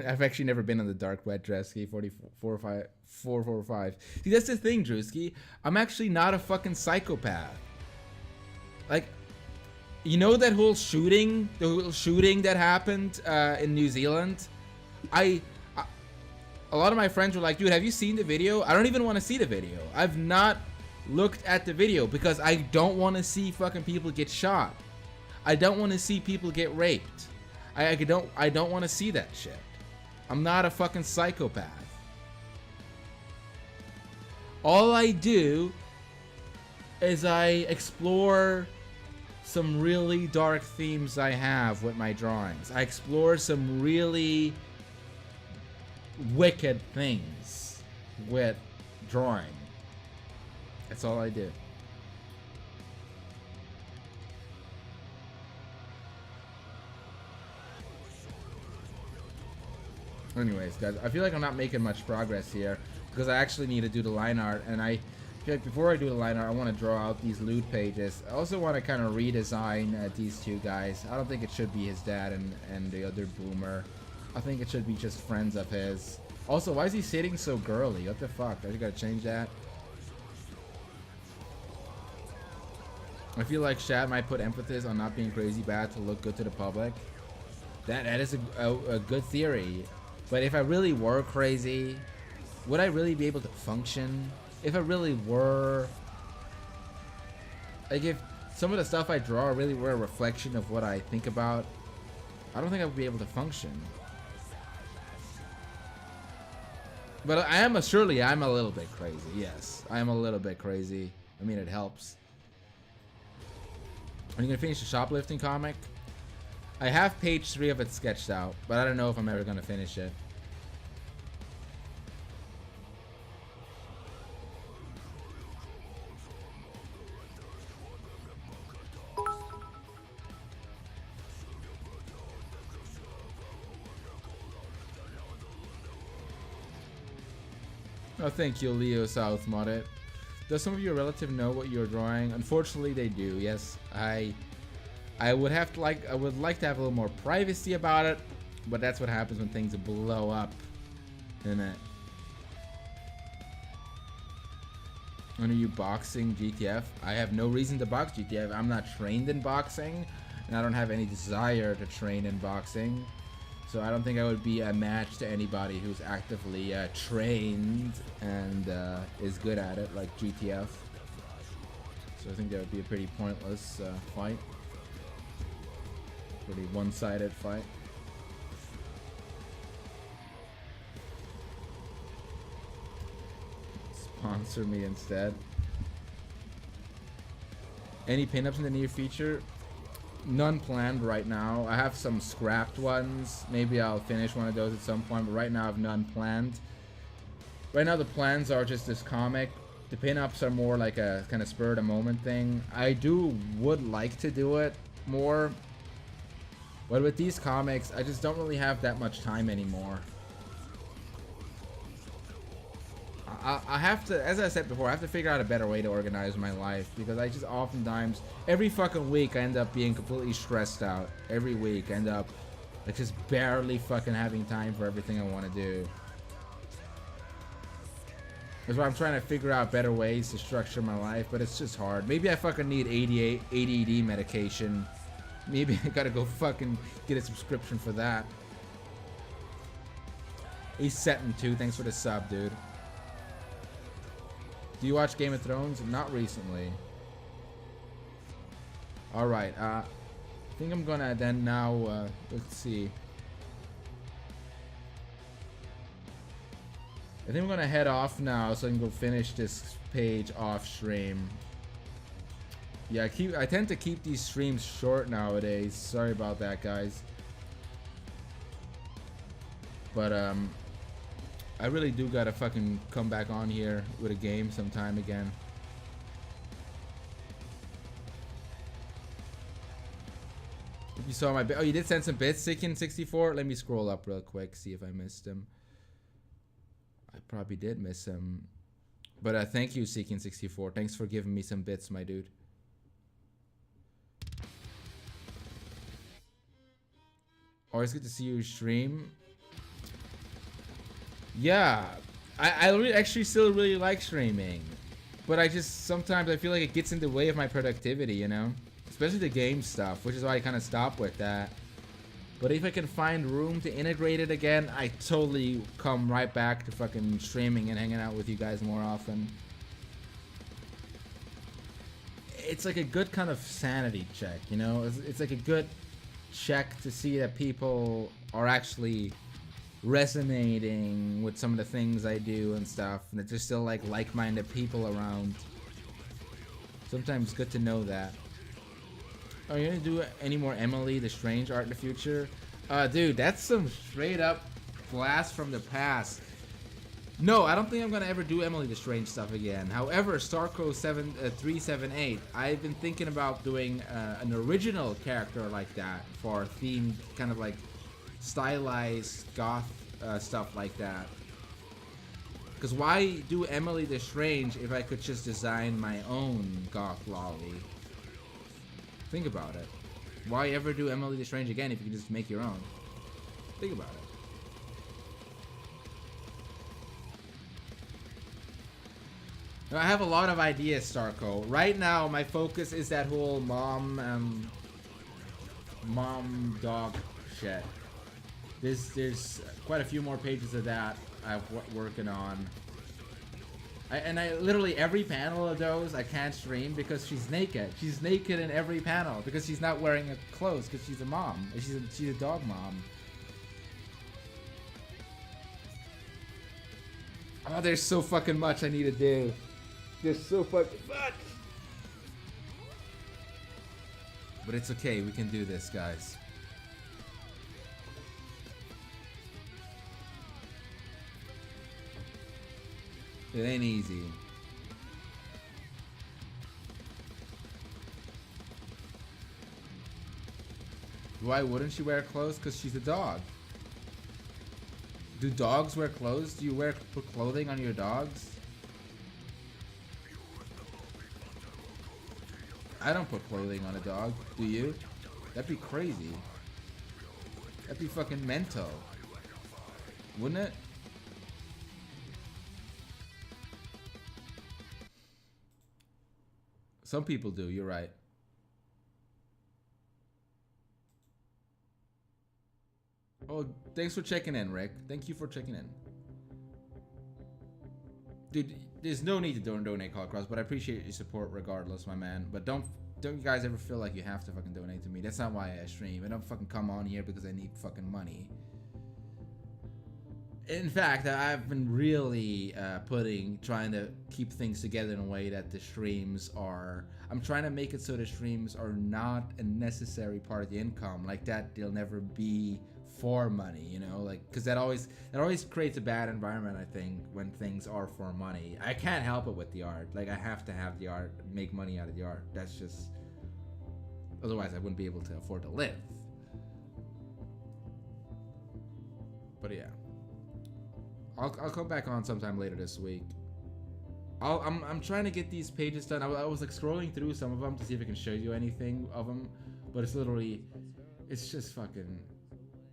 I've actually never been on the dark web, Dresky. 445. See, that's the thing, Drewski. I'm actually not a fucking psychopath. Like, you know that whole shooting, the whole shooting that happened in New Zealand? A lot of my friends were like, dude, have you seen the video? I don't even want to see the video. I've not looked at the video because I don't want to see fucking people get shot. I don't want to see people get raped. I don't want to see that shit. I'm not a fucking psychopath. All I do is I explore some really dark themes I have with my drawings. I explore some really wicked things with drawing. That's all I do. Anyways, guys, I feel like I'm not making much progress here because I actually need to do the line art, and I feel like before I do the line art, I want to draw out these loot pages. I also want to kind of redesign these two guys. I don't think it should be his dad and the other boomer. I think it should be just friends of his. Also, why is he sitting so girly? What the fuck? I gotta change that. I feel like Shad might put emphasis on not being crazy bad to look good to the public. That is a good theory. But if I really were crazy, would I really be able to function? If I really were... Like, if some of the stuff I draw really were a reflection of what I think about, I don't think I would be able to function. But surely I'm a little bit crazy, yes. I am a little bit crazy. I mean, it helps. Are you gonna finish the shoplifting comic? I have page 3 of it sketched out, but I don't know if I'm ever gonna finish it. Oh, thank you, Leo South Modded. Does some of your relatives know what you're drawing? Unfortunately, they do. Yes, I would like to have a little more privacy about it, but that's what happens when things blow up, isn't it? When are you boxing GTF? I have no reason to box GTF. I'm not trained in boxing, and I don't have any desire to train in boxing. So I don't think I would be a match to anybody who's actively trained and is good at it, like GTF. So I think that would be a pretty pointless fight. Pretty one-sided fight. Sponsor me instead. Any pinups in the near future? None planned right now. I have some scrapped ones. Maybe I'll finish one of those at some point, but right now I have none planned. Right now the plans are just this comic. The pinups are more like a kind of spur of the moment thing. I would like to do it more, but with these comics, I just don't really have that much time anymore. I have to, as I said before, I have to figure out a better way to organize my life, because I just oftentimes, every fucking week, I end up being completely stressed out. Every week, I end up like just barely fucking having time for everything I want to do. That's why I'm trying to figure out better ways to structure my life, but it's just hard. Maybe I fucking need ADD medication. Maybe I gotta go fucking get a subscription for that. He's setting too. Thanks for the sub, dude. Do you watch Game of Thrones? Not recently. Alright, I think I'm gonna then now, let's see. I think I'm gonna head off now so I can go finish this page off stream. Yeah, I tend to keep these streams short nowadays. Sorry about that, guys. But I really do gotta fucking come back on here with a game sometime again. You saw my oh, you did send some bits, Sikin64. Let me scroll up real quick, see if I missed them. I probably did miss him. But thank you, Seeking64. Thanks for giving me some bits, my dude. Always good to see you stream. Yeah, I actually still really like streaming. But I just, sometimes I feel like it gets in the way of my productivity, you know? Especially the game stuff, which is why I kind of stopped with that. But if I can find room to integrate it again, I totally come right back to fucking streaming and hanging out with you guys more often. It's like a good kind of sanity check, you know? It's like a good check to see that people are actually resonating with some of the things I do and stuff, and that there's still like like-minded people around. Sometimes it's good to know that. Are you gonna do any more Emily the Strange art in the future? Dude, that's some straight up blast from the past. No, I don't think I'm gonna ever do Emily the Strange stuff again. However, Starco 378, I've been thinking about doing an original character like that for themed, kind of like stylized goth stuff like that. Because why do Emily the Strange if I could just design my own goth lolly? Think about it. Why ever do Emily the Strange again if you can just make your own? Think about it. I have a lot of ideas, Starco. Right now, my focus is that whole mom dog shit. There's quite a few more pages of that I'm working on. I literally every panel of those I can't stream because she's naked. She's naked in every panel because she's not wearing clothes because she's a mom. She's a dog mom. Oh, there's so fucking much I need to do. There's so fucking much. But it's okay. We can do this, guys. It ain't easy. Why wouldn't she wear clothes? Because she's a dog. Do dogs wear clothes? Do you put clothing on your dogs? I don't put clothing on a dog. Do you? That'd be crazy. That'd be fucking mental. Wouldn't it? Some people do, you're right. Oh, thanks for checking in, Rick. Thank you for checking in. Dude, there's no need to donate Call Across, but I appreciate your support regardless, my man. But don't you guys ever feel like you have to fucking donate to me. That's not why I stream. I don't fucking come on here because I need fucking money. In fact, I've been really trying to keep things together in a way that the streams are. I'm trying to make it so the streams are not a necessary part of the income. Like that, they'll never be for money, you know, like because that always creates a bad environment. I think when things are for money, I can't help it with the art. Like I have to have the art, make money out of the art. That's just otherwise I wouldn't be able to afford to live. But yeah. I'll come back on sometime later this week. I'm trying to get these pages done. I was like scrolling through some of them to see if I can show you anything of them, but it's just fucking,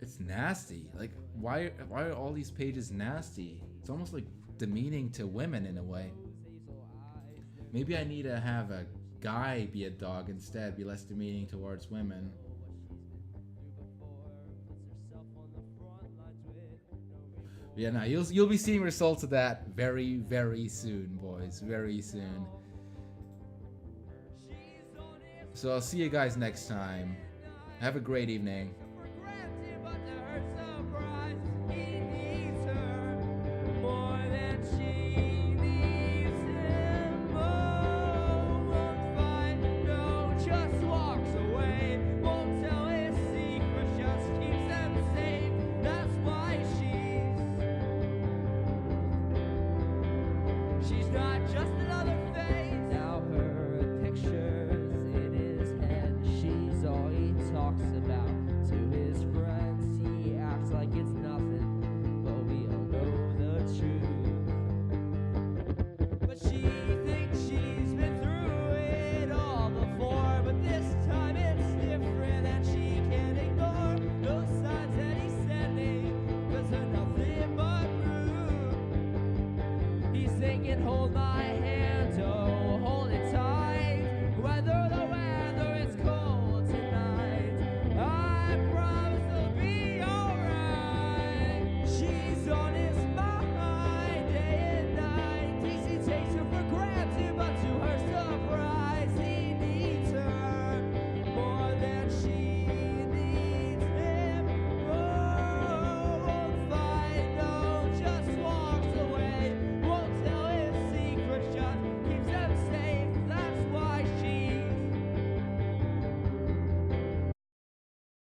it's nasty. Like why are all these pages nasty? It's almost like demeaning to women in a way. Maybe I need to have a guy be a dog instead, be less demeaning towards women. Yeah, no, you'll be seeing results of that very, very soon, boys. Very soon. So I'll see you guys next time. Have a great evening.